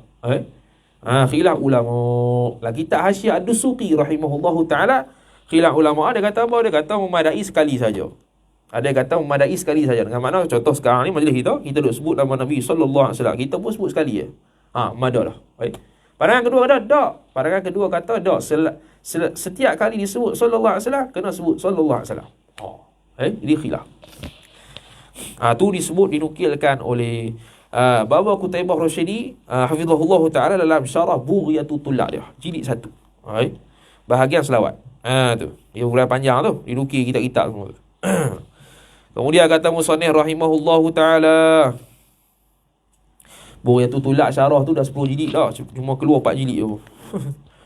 Khilaf ulama. La kitab Hasyiah Ad-Dusuqi rahimahullahu taala, khilaf ulama ada kata apa? Dia kata memadai sekali saja. Ada kata memadai sekali saja. Dengan makna contoh sekarang ni majlis kita duk sebut nama Nabi sallallahu alaihi wasallam, kita pun sebut sekali je. Madalah. Baik. Pandangan kedua kata tak. Pandangan kedua kata tak. Setiap kali disebut sallallahu alaihi wasallam kena sebut sallallahu alaihi wasallam. Jadi khilaf. Tu disebut dinukilkan oleh Baba Qutaibah Rasyidi hafizahullah taala dalam syarah Bughiyatul Tullab dia. Jilid 1. Bahagian selawat. Tu. Dia uraian panjang tu, dinukil kitab-kitab semua tu. Kemudian kata musannif rahimahullahu taala, Bughiyatul Tullab syarah tu dah 10 jilid dah. Cuma keluar 4 jilid tu.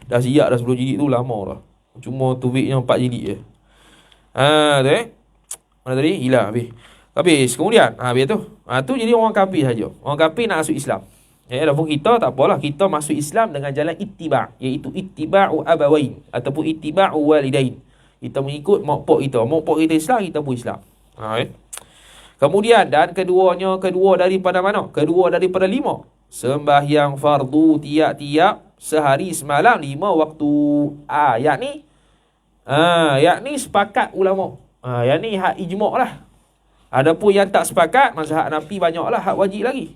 Dah siap dah 10 jilid tu lama dah. Cuma tubiknya 4 jilid je. Tu mana tadi? Hilang habis. Kemudian habis tu. Tu jadi orang kafir saja. Orang kafir nak masuk Islam. Adapun kita tak apalah, kita masuk Islam dengan jalan ittiba', iaitu ittiba'u abawain ataupun ittiba'u walidain. Kita mengikut mak pak kita. Mak pak kita Islam, kita pun Islam. Kemudian dan kedua daripada mana? Kedua daripada 5. Sembahyang fardu tiap-tiap sehari semalam 5 waktu. Yakni sepakat ulama. Yakni hak ijma' lah. Adapun yang tak sepakat, mazhab Hanafi banyaklah hak wajib lagi.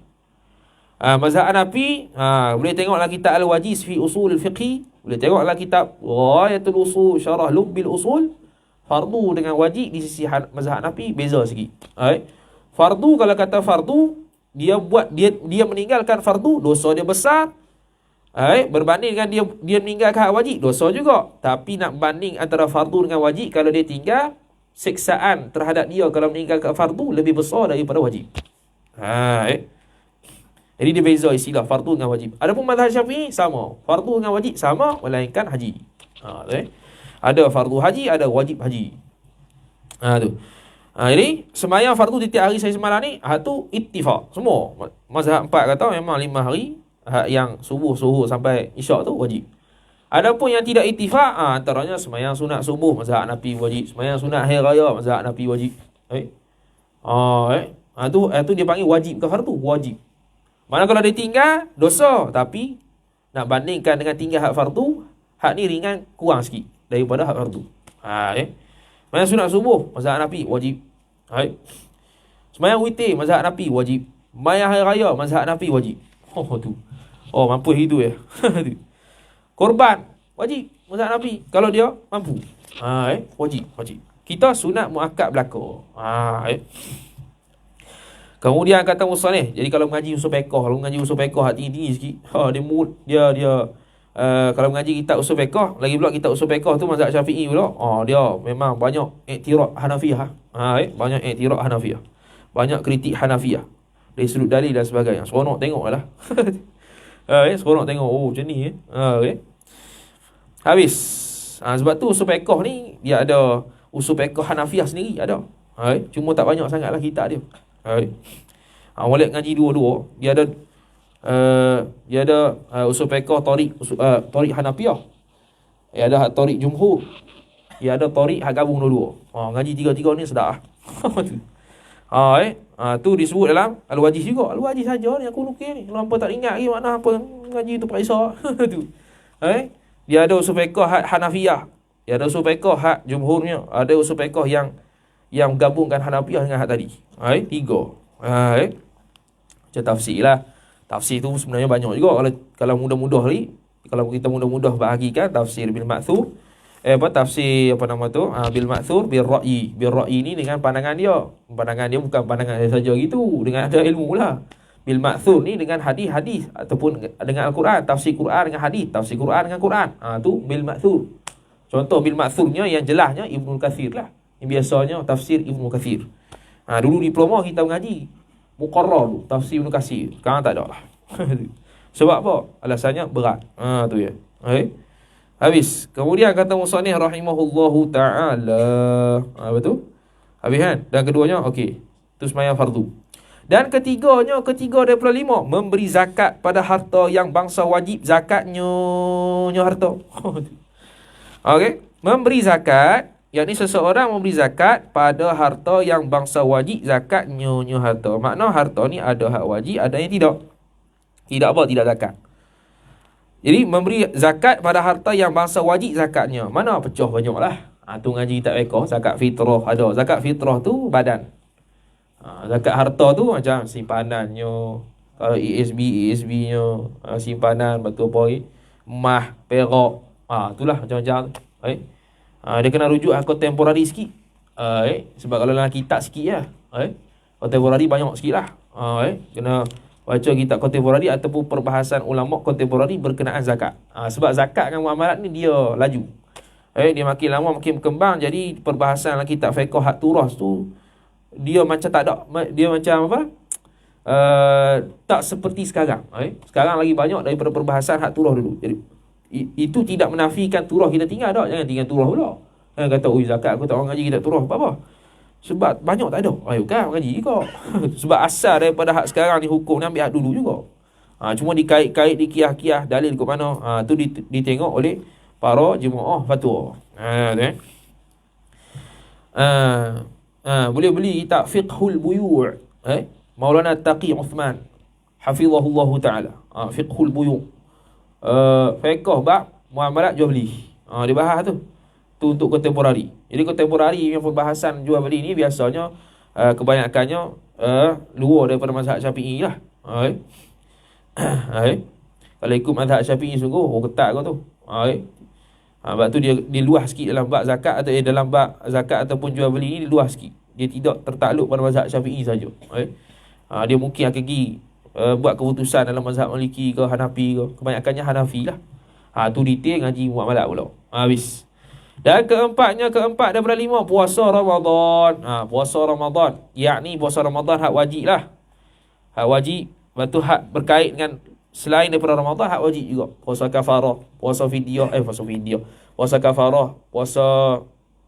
Mazhab Hanafi, boleh tengoklah kitab Al-Wajiz fi Usul Al-Fiqh, boleh tengoklah kitab Ghayatul Usul Syarah Lubbil Usul. Fardu dengan wajib di sisi mazhab Hanafi beza sikit. Fardu, kalau kata fardu, dia meninggalkan fardu, dosa dia besar. Berbanding dengan dia meninggalkan hak wajib, dosa juga. Tapi nak banding antara fardu dengan wajib, kalau dia tinggal, siksaan terhadap dia kalau meninggalkan fardu lebih besar daripada wajib. Jadi dia beza istilah fardu dengan wajib. Adapun mazhab Syafi'i sama, fardu dengan wajib sama, melainkan haji. Ada fardu haji, ada wajib haji. Tu. Jadi sembahyang fardu di tiap hari saya semalam ni, tu ittifaq semua. Mazhab 4 kata memang 5 hari, yang subuh sampai isyak tu wajib. Adapun yang tidak ittifaq, antaranya sembahyang sunat subuh mazhab Hanafi wajib, sembahyang sunat hari raya mazhab Hanafi wajib. Tu dia panggil wajib ke fardu? Wajib. Mana kalau dia tinggal dosa, tapi nak bandingkan dengan tinggal hak fardu, hak ni ringan kurang sikit daripada hak fardu. Sembahyang sunat subuh mazhab Hanafi wajib. Sembahyang witir mazhab Hanafi wajib. Sembahyang hari raya mazhab Hanafi wajib. Tu. Mampu itu ya. Korban wajib mazhab Hanafi kalau dia mampu. Wajib. Kita sunat muakkad belaka. Kemudian kata musannif, jadi kalau mengaji usul fiqh, hak tinggi sikit. Kalau mengaji kitab usul fiqh, lagi pula kitab usul fiqh tu mazhab Syafi'i pula. Dia memang banyak iktiraf Hanafiyah. Banyak iktiraf Hanafiyah. Banyak kritik Hanafiyah. Dari sudut dalil dan sebagainya. Seronok tengoklah. Seronok tengok macam ni okay. Habis. Sebab tu usul fiqh ni dia ada usul fiqh Hanafiyah sendiri ada. Cuma tak banyak sangatlah kitab dia. Walid ngaji dua-dua. Dia ada usul fiqh Tariq Hanafiyah. Dia ada Tariq Jumhur. Dia ada Tariq hak gabung dua-dua. Ngaji tiga-tiga ni sedap. Tu disebut dalam Al-Wajiz juga. Al-Wajiz saja ni aku nukil ni. Kalau hampa tak ingat lagi makna apa ngaji tu periksa. Tu. Dia ada usul fiqh hak Hanafiyah. Dia ada usul fiqh hak Jumhurnya. Ada usul fiqh yang gabungkan Hanafiyah dengan hak tadi. Tiga. Macam tafsir lah. Tafsir tu sebenarnya banyak juga. Kalau mudah-mudah ni, kalau kita mudah-mudah bahagikan tafsir bil ma'thur, tafsir bil ma'thur bil ra'yi. Bil ra'yi ni dengan pandangan dia. Pandangan dia bukan pandangan dia saja gitu, dengan ada ilmu lah. Bil ma'thur ni dengan hadis-hadis ataupun dengan Al-Quran, tafsir Quran dengan hadis, tafsir Quran dengan Quran. Tu bil ma'thur. Contoh bil ma'thurnya yang jelasnya Ibnu Katsir lah. Yang biasanya tafsir Ibnu Katsir. Dulu diploma kita mengaji muqarrar tu tafsir Ibnu Katsir. Sekarang tak ada lah. Sebab apa? Alasannya berat. Tu ya. Habis. Kemudian kata musannif rahimahullahu taala. Betul? Habis kan? Dan keduanya okey. Tu sembahyang fardu. Dan ketiga daripada 5, memberi zakat pada harta yang bangsa wajib zakatnya harta. Okey, memberi zakat, yakni seseorang memberi zakat pada harta yang bangsa wajib zakatnya harta. Makna harta ni ada hak wajib, ada yang tidak. Tidak zakat. Jadi memberi zakat pada harta yang bangsa wajib zakatnya. Mana pecah banyaklah. Tu ngaji tak fiqh, zakat fitrah ada. Zakat fitrah tu badan. Zakat harta tu macam simpanannya, kalau ESB-nya, simpanan batu apa lagi, emas, perak. Itulah macam-macam. Dia kena rujuk kontemporari sikit. Sebab kalau dalam kitab sikit lah. Kontemporari banyak sikit lah. Kena baca kitab kontemporari ataupun perbahasan ulama kontemporari berkenaan zakat. Sebab zakat dengan muamalat ni dia laju. Dia makin lama makin berkembang. Jadi perbahasan dalam kitab fiqh hak turas tu dia macam tak ada. Dia macam apa? Tak seperti sekarang. Sekarang lagi banyak daripada perbahasan hak turah dulu. Jadi itu tidak menafikan turah kita tinggal tak. Jangan tinggal turah pula. Kata zakat aku tak orang ngaji kita turah apa-apa. Sebab banyak tak ada. Kan ngaji juga. Sebab asal daripada hak sekarang ni hukum ni ambil hak dulu juga. Cuma dikait-kait, dikiyah-kiyah dalil ke mana. Tu ditengok oleh para jemaah fatwa. Boleh beli kitab Fiqhul Buyu'. Maulana Taqi Uthman hafizahullahu taala. Fiqhul Buyu'. Fiqh bab muamalat jual beli. Dia bahas tu. Tu untuk kontemporari. Jadi kontemporari yang perbahasan jual beli ni biasanya kebanyakannya luar daripada mazhab Syafi'i lah. Kalau ikut mazhab Syafi'i sungguh ketat kau tu. Sebab tu dia luas sikit dalam bab zakat atau dalam bab zakat ataupun jual beli ni dia luas sikit. Dia tidak tertakluk pada mazhab Syafi'i saja. Dia mungkin akan pergi buat keputusan dalam mazhab Maliki ke Hanafi ke. Kebanyakannya Hanafi lah. Tu detail ngaji muamalat pula. Habis. Dan keempat daripada 5, puasa Ramadan. Puasa Ramadan, yakni puasa Ramadan hak wajib lah. Hak wajib. Lepas tu hak berkait dengan selain daripada Ramadan hak wajib juga. Puasa kafarah, puasa fidyah, puasa kafarah, puasa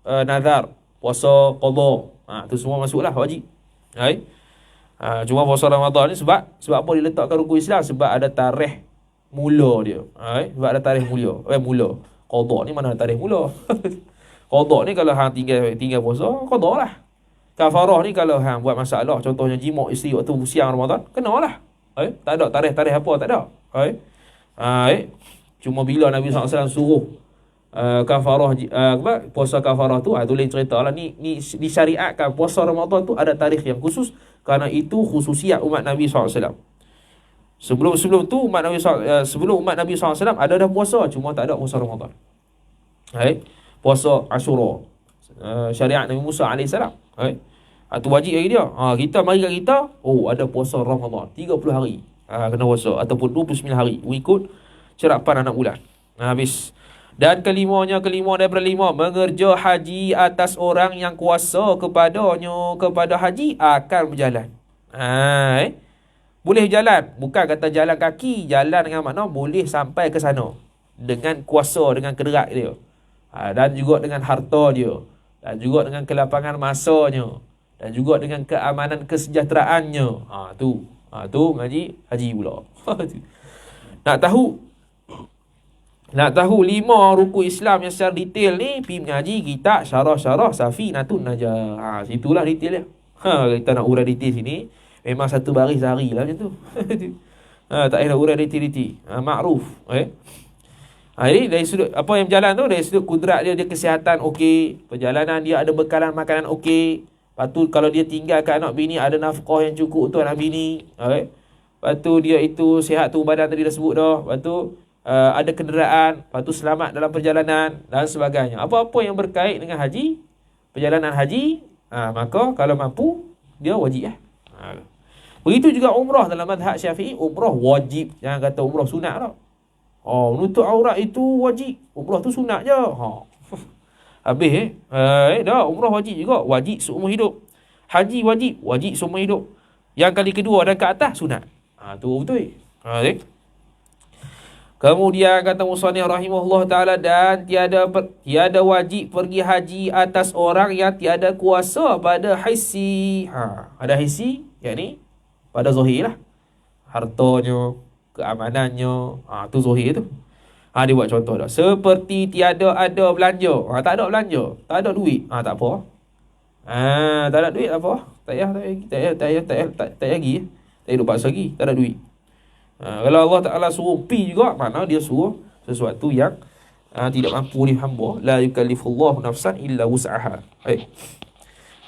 nazar, puasa qada. Tu semua masuklah wajib. Cuma puasa Ramadan ni sebab apa diletakkan rukun Islam? Sebab ada tarikh mula dia. Sebab ada tarikh mula. Qada ni mana ada tarikh mula. Qada ni kalau hang tinggal puasa, qada lah. Kafarah ni kalau hang buat masalah, contohnya jima' isteri waktu siang Ramadan, kenalah. Tak ada tarikh apa, tak ada. Cuma bila Nabi SAW suruh kafarah puasa kafarah tu tu lain cerita lah. Ni disyariatkan puasa Ramadan tu ada tarikh yang khusus kerana itu khususiat umat Nabi SAW. Sebelum tu sebelum umat Nabi SAW ada dah puasa, cuma tak ada puasa Ramadan. Puasa Ashura, syariat Nabi Musa AS. Itu wajib bagi dia. Kita mari kat kita, ada puasa Ramadan 30 hari. Kena puasa ataupun 29 hari mengikut cerapan anak bulan. Habis. Dan kelima daripada 5, mengerja haji atas orang yang kuasa kepada haji akan berjalan. Boleh jalan, bukan kata jalan kaki, jalan dengan makna boleh sampai ke sana dengan kuasa, dengan kerak dia, dan juga dengan harta dia, dan juga dengan kelapangan masanya, dan juga dengan keamanan kesejahteraannya. Tu ngaji haji pula. Nak tahu 5 rukun Islam yang secara detail ni, pergi mengaji kitab syarah Safinatun Najah. Situlah detail dia. Kita nak urai detail sini, memang satu baris sehari lah macam tu. Tak payah nak urai detail. Makruf. Jadi dari sudut apa yang berjalan tu, dari sudut kudrat dia kesihatan okey, perjalanan dia ada bekalan makanan okey. Lepas tu kalau dia tinggalkan anak bini, ada nafkah yang cukup untuk anak bini. Lepas tu dia itu sihat tu badan tadi dah sebut dah. Lepas tu ada kenderaan, lepas tu selamat dalam perjalanan dan sebagainya. Apa-apa yang berkait dengan haji, perjalanan haji, maka kalau mampu dia wajib. Begitu juga umrah dalam mazhab Syafi'i, umrah wajib. Jangan kata umrah sunat tau. Menutup aurat itu wajib, umrah tu sunat je. Habis dah, umrah wajib juga, wajib seumur hidup. Haji wajib seumur hidup. Yang kali kedua dan ke atas sunat. Tu betul. Kemudian kata musannif rahimahullah taala, dan tiada wajib pergi haji atas orang yang tiada kuasa pada hissi. Ada hissi, yakni pada zahir lah. Hartanya, keamanannya, tu zahir tu. Dia buat contoh dah. Seperti tiada ada belanja. Tak ada belanja, tak ada duit. Tak apa. Tak ada duit tak apa. Tak payah lagi. Tak payah duk paksa lagi, tak ada duit. Kalau Allah Ta'ala suruh pi juga, mana dia suruh sesuatu yang tidak mampu oleh hamba. La yukallifullahu nafsan illa wus'aha.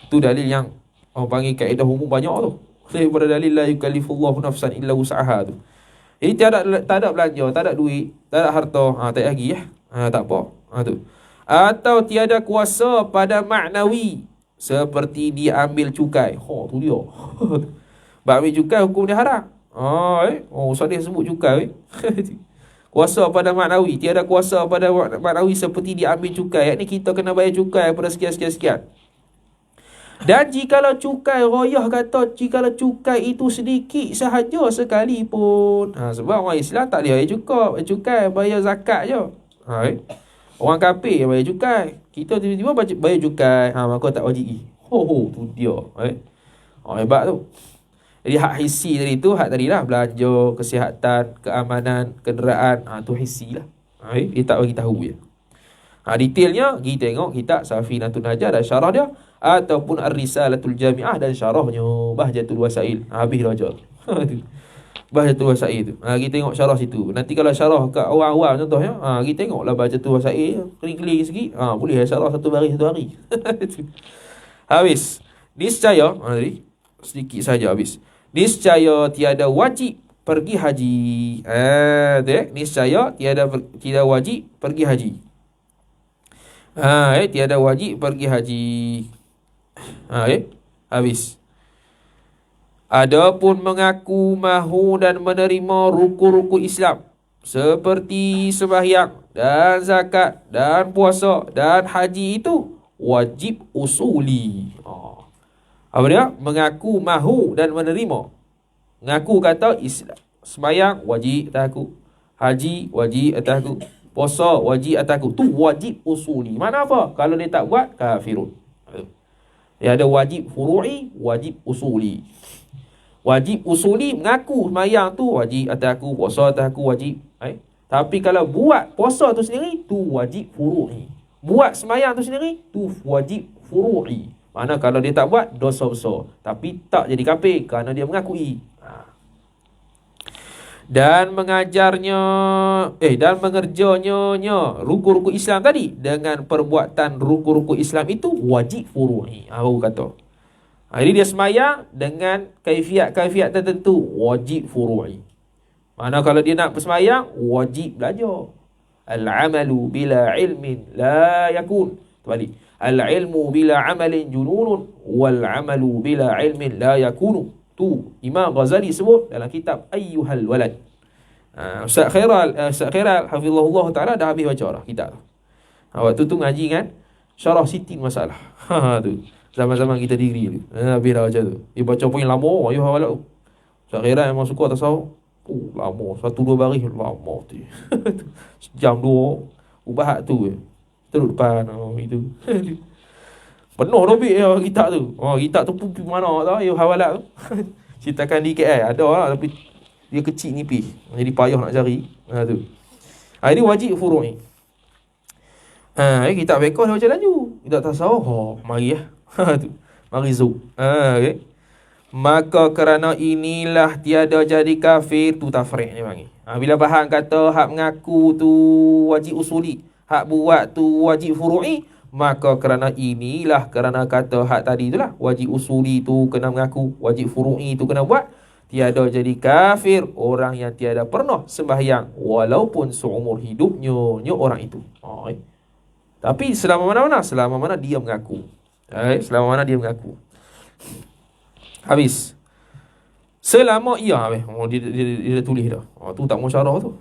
Itu dalil yang orang panggil kaedah umum banyak tu. Daripada dalil la yukallifullahu nafsan illa wus'aha tu. Jadi tak ada belanja, tak ada duit, tak ada harta, tak lagi tak apa. Tu. Atau tiada kuasa pada maknawi, seperti diambil cukai. Tu dia. Ambil cukai hukum dia haram. Ustaz dia sebut cukai. Kuasa pada maknawi, tiada kuasa pada maknawi seperti diambil cukai. Yakni kita kena bayar cukai pada sekian. Dan jikalau cukai royah, kata jikalau cukai itu sedikit sahaja sekalipun. Sebab orang Islam tak boleh bayar cukai, bayar zakat je. Orang kafir bayar cukai, kita tiba-tiba bayar cukai, maka tak wajib. Tu dia. Hebat tu. Jadi hak hissi tadi tu, hak tadi lah, belanja, kesihatan, keamanan, kenderaan, tu hissi lah. Dia tak bagi tahu je. Detailnya kita tengok kitab Safinatun Najah dan syarah dia, ataupun Ar-Risalatul Jami'ah dan syarahnya Bahjatul Wasail. Habis dah ajar. Bahjatul Wasail tu. Kita tengok syarah situ. Nanti kalau syarah kat awal-awal contohnya, kita tengoklah Bahjatul Wasail, kering-kering sikit, boleh syarah satu hari. Habis. Niscaya, sedikit saja habis. Niscaya tiada wajib pergi haji. Niscaya tiada wajib pergi haji. Tiada wajib pergi haji. Habis. Adapun mengaku mahu dan menerima rukun-rukun Islam seperti sembahyang dan zakat dan puasa dan haji, itu wajib usuli. Apa dia? Mengaku mahu dan menerima. Mengaku kata Islam, sembahyang wajib atas aku, haji wajib atas aku, puasa wajib atas aku. Tu wajib usuli. Mana apa? Kalau dia tak buat, kafirun. Dia ada wajib furu'i, wajib usuli. Wajib usuli mengaku sembahyang tu wajib atas aku, puasa atas aku wajib. Tapi kalau buat puasa tu sendiri, tu wajib furu'i. Buat sembahyang tu sendiri, tu wajib furu'i. Mana kalau dia tak buat, dosa besar. Tapi tak jadi kafir kerana dia mengakui. dan mengajarnya dan mengerjanya rukun-rukun Islam tadi dengan perbuatan rukun-rukun Islam itu wajib furu'i. Baru kata. Jadi dia semayang dengan kaifiat tertentu wajib furu'i. Mana kalau dia nak bersemayang wajib belajar. Al-amalu bila ilmin la yakun. Terbalik. Al-ilmu bila amalin jununun wal amalu bila ilmin la yakunu. Tu Imam Ghazali sebut dalam kitab Ayyuhal Walad. Ustaz Khairal hafizahullah taala dah habis baca dah kitab tu. Waktu tu ngaji kan Syarah Sitin Masalah. Tu zaman-zaman kita degree tu. Habis dah baca tu. Dia baca poin lama Ayyuhal Walad tu. Ustaz Khairal memang suka tasawuf. Lama 1-2 baris lama tu. Sejam 2 ubah tu. Terus depan itu. Penuh dobit kitab tu. Kitab tu pun mana tahu ya hawalat tu. Ceritakan di KL ada lah tapi dia kecil nipis. Jadi payah nak cari. Tu. Ini wajib furu'i. Kitab fiqh dia baca laju. Kitab tasawuf, mari tu. Mari zuk. Okay. Maka kerana inilah tiada jadi kafir tu tafriq ni panggil. Bila faham kata hak mengaku tu wajib usuli, hak buat tu wajib furu'i, maka kerana kata hak tadi itulah wajib usuli tu kena mengaku, wajib furu'i tu kena buat, tiada jadi kafir orang yang tiada pernah sembahyang walaupun seumur hidupnya orang itu. Tapi selama mana-mana, selama mana dia mengaku. Selama mana dia mengaku. Habis. Selama ia dia tulis dah. Tu tak musyarah tu.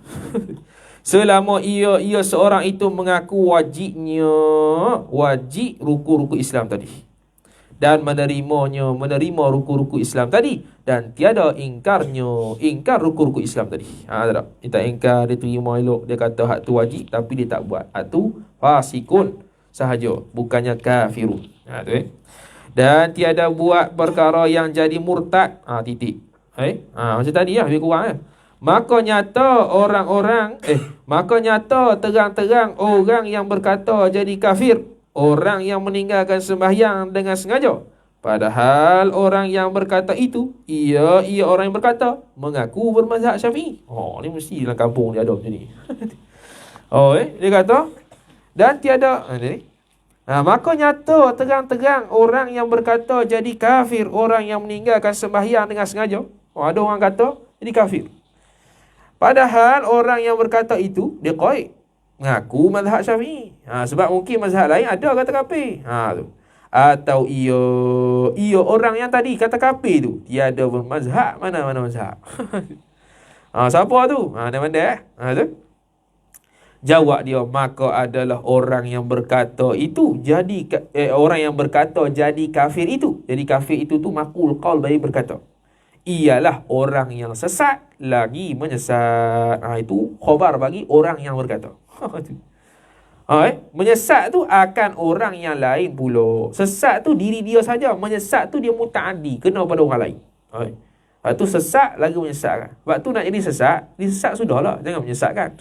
Selama ia seorang itu mengaku wajib rukun-rukun Islam tadi dan menerima rukun-rukun Islam tadi dan tiada ingkar rukun-rukun Islam tadi. Tak? Dia tak ingkar, dia terima elok, dia kata hak tu wajib tapi dia tak buat. Hak tu fasikun sahaja, bukannya kafirun. Tu dan tiada buat perkara yang jadi murtad. Titik. Macam tadi lebih kurang Maka nyata terang-terang orang yang berkata jadi kafir, orang yang meninggalkan sembahyang dengan sengaja. Padahal orang yang berkata itu, ia orang yang berkata mengaku bermazhab Syafi'i. Ni mesti dalam kampung dia ada macam ni. Dia kata dan tiada maka nyata terang-terang orang yang berkata jadi kafir, orang yang meninggalkan sembahyang dengan sengaja. Ada orang kata jadi kafir. Padahal orang yang berkata itu dia qaid, mengaku mazhab Syafi'i. Sebab mungkin mazhab lain ada kata kafir. Tu. Atau ia orang yang tadi kata kafir tu tiada bermazhab, mana-mana mazhab. Siapa tu? Dia mandai tu. Jawab dia, maka adalah orang yang berkata itu orang yang berkata jadi kafir itu. Jadi kafir itu tu maqul qaul bagi berkata. Ialah orang yang sesat lagi menyesat. Itu khabar bagi orang yang berkata. Menyesat tu akan orang yang lain pula. Sesat tu diri dia saja, menyesat tu dia muta'addi, kena pada orang lain. Tu sesat lagi menyesatkan. Sebab tu nak jadi sesat sudahlah, jangan menyesatkan.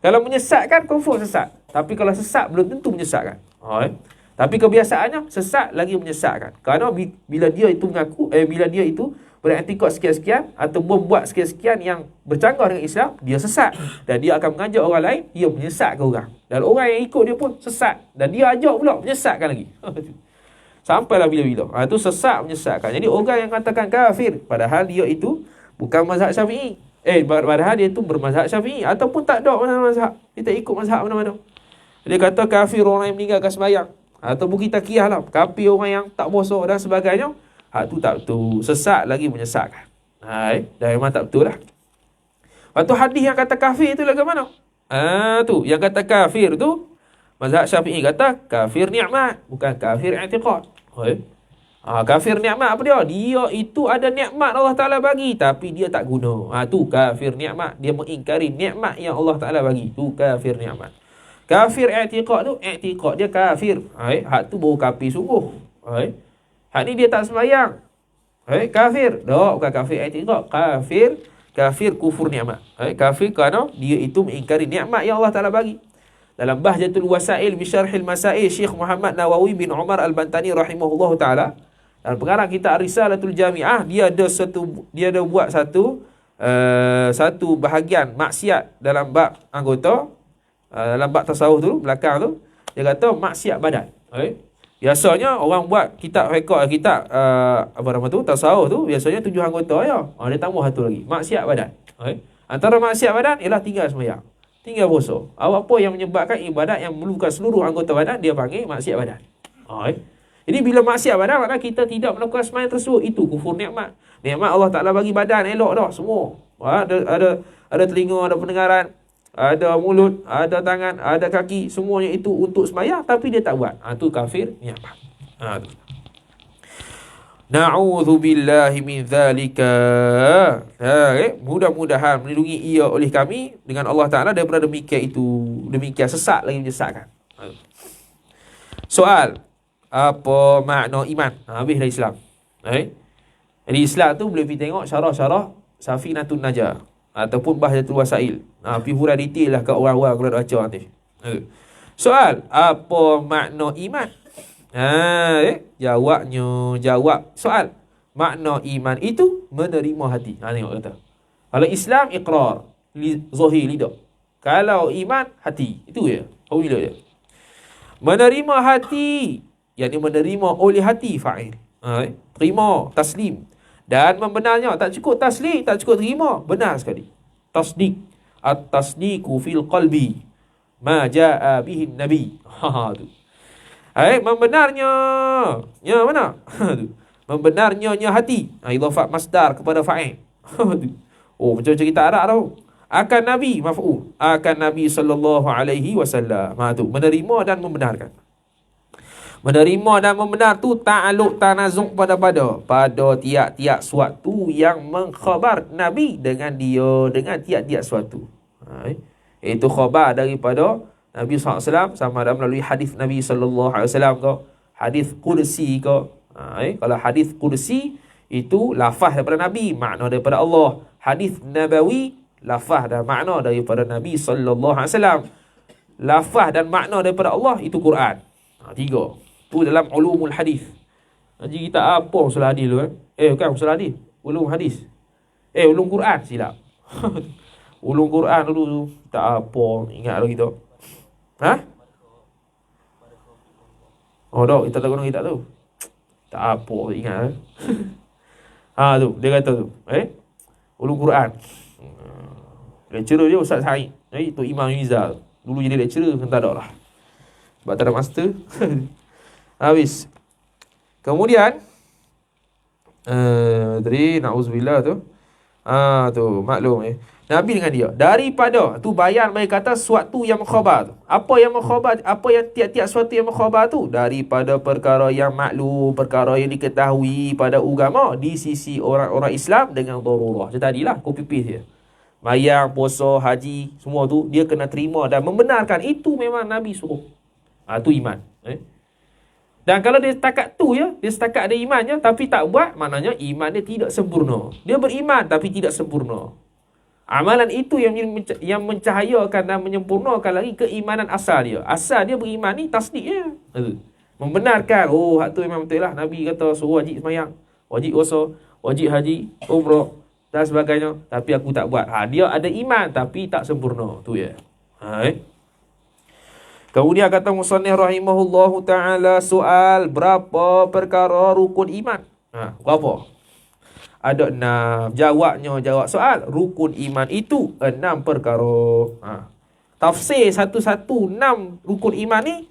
Kalau menyesatkan confirm sesat. Tapi kalau sesat belum tentu menyesatkan. Tapi kebiasaannya sesat lagi menyesatkan. Kerana bila dia itu mengaku bila dia itu beriktikad sekian-sekian atau membuat sekian-sekian yang bercanggah dengan Islam, dia sesat dan dia akan mengajak orang lain, dia menyesatkan orang. Dan orang yang ikut dia pun sesat dan dia ajak pula menyesatkan lagi. Sampailah bila-bila. Itu sesat menyesatkan. Jadi orang yang katakan kafir padahal dia itu bukan mazhab Syafi'i. Padahal dia tu bermazhab Syafi'i ataupun tak ada mazhab. Dia tak ikut mazhab mana-mana. Dia kata kafir orang yang meninggalkan sembahyang. Ataupun kita kiyahlah kafir orang yang tak puasa dan sebagainya. Tu tak betul. Sesat lagi menyesatkan. Dah memang tak betul lah. Lepas tu hadis yang kata kafir tu lagu mana? Tu yang kata kafir tu mazhab Syafi'i kata kafir ni'mat, bukan kafir i'tiqad. Kafir nikmat apa dia? Dia itu ada nikmat Allah Ta'ala bagi tapi dia tak guna. Tu kafir nikmat. Dia mengingkari nikmat yang Allah Ta'ala bagi. Tu kafir nikmat. Kafir i'tiqad tu, i'tiqad dia kafir. Hak tu baru kafir sungguh. Hak ni dia tak sembahyang. Kafir. Tak, bukan kafir i'tiqad. Kafir kufur nikmat. Kafir kerana dia itu mengingkari nikmat yang Allah Ta'ala bagi. Dalam Bahjatul Wasail bi Syarhil Masail, Syekh Muhammad Nawawi bin Umar Al-Bantani rahimahullahu taala, dalam pengarang kitab Risalatul Jami'ah, dia ada buat satu satu bahagian maksiat dalam bab anggota, dalam bab tasawuf tu, belakang tu, dia kata maksiat badan. Okay? Biasanya orang buat kitab rekod, kitab apa nama tu, tasawuf tu, biasanya 7 anggota je. Dia tambah satu lagi, maksiat badan. Okay? Antara maksiat badan ialah tinggal sembahyang, tinggal puasa. Apa yang menyebabkan ibadat yang memerlukan seluruh anggota badan, dia panggil maksiat badan. Okay? Jadi bila maksiat badan, maknanya kita tidak melakukan sembahyang tersebut. Itu kufur nikmat. Nikmat Allah Ta'ala bagi badan elok dah semua. Ada telinga, ada pendengaran, ada mulut, ada tangan, ada kaki, semuanya itu untuk sembahyang, tapi dia tak buat. Itu kafir nikmat. Na'udzubillahi min dzalika. Mudah-mudahan melindungi ia oleh kami dengan Allah Ta'ala daripada demikian sesat lagi menyesatkan. Soal, apa makna iman? Habis dah Islam. Jadi Islam tu boleh pergi tengok syarah-syarah Safinatun Najah ataupun Bahjatul Wasail. Pergi huraian detail lah kat orang-orang kalau nak baca nanti. Soal, apa makna iman? Jawab soal. Makna iman itu menerima hati. Tengok kata. Kalau Islam iqrar, zahir lidah. Kalau iman hati, itu je. Bila je. Menerima hati, yakni menerima oleh hati fa'il. Terima, taslim. Dan membenarnya, tak cukup taslim, tak cukup terima, benar sekali. Tasdik. At-tasdiku fil qalbi ma ja'a bihi nabi. Tu. Membenarnya. Ya, mana? Membenarnya hati. Idhafat masdar kepada fa'il. Macam cerita Arab tau. Akan Nabi, maf'ul. Akan Nabi sallallahu alaihi wasallam. Tu, menerima dan membenarkan. Menerima dan membenar tu ta'aluk tanazuk pada tiap-tiap suatu yang mengkhabar Nabi dengan tiap-tiap suatu. Itu khabar daripada Nabi SAW sama ada melalui hadis Nabi SAW ke, hadis kursi ke. Kalau hadis kursi itu lafaz daripada Nabi, makna daripada Allah. Hadis nabawi, lafaz dan makna daripada Nabi SAW. Lafaz dan makna daripada Allah itu Quran. 3. Tu dalam ulumul hadis. Jadi kita apa usul hadis dulu bukan usul hadis, ulum hadis. Ulum Quran silap. Ulum Quran dulu tu tak apa, ingat lagi tu. Kita tak guna kita tu. Tak apa, ingat. Tu dia kata tu. Ulum Quran. Lecturer dia Ustaz Said. Tu Imam Yizal. Dulu jadi lecturer kan tak ada lah. Sebab tak ada master. Habis. Kemudian tadi na'udzubillah tu. Tu maklum Nabi dengan dia. Daripada tu bayan mereka kata suatu yang mengkhabar tu. Apa yang mengkhabar, apa yang tiap-tiap suatu yang mengkhabar tu daripada perkara yang maklum, perkara yang diketahui pada agama di sisi orang-orang Islam dengan darurah. Macam tadilah copy paste dia. Bayang, puasa, haji, semua tu dia kena terima dan membenarkan itu memang Nabi suruh. Tu iman. Dan kalau dia setakat tu ya, dia setakat ada imannya tapi tak buat, maknanya iman dia tidak sempurna. Dia beriman tapi tidak sempurna. Amalan itu yang mencahayakan dan menyempurnakan lagi keimanan asal dia. Asal dia beriman ni tasdik je. Membenarkan, hak tu memang betul lah. Nabi kata suruh wajib sembahyang, wajib puasa, wajib haji, umrah dan sebagainya, tapi aku tak buat. Dia ada iman tapi tak sempurna. Tu ya. Kemudian kata musannif rahimahullahu ta'ala, soal berapa perkara rukun iman? Berapa? Ada 6. Jawab soal. Rukun iman itu 6 perkara. Tafsir satu-satu 6 rukun iman ni.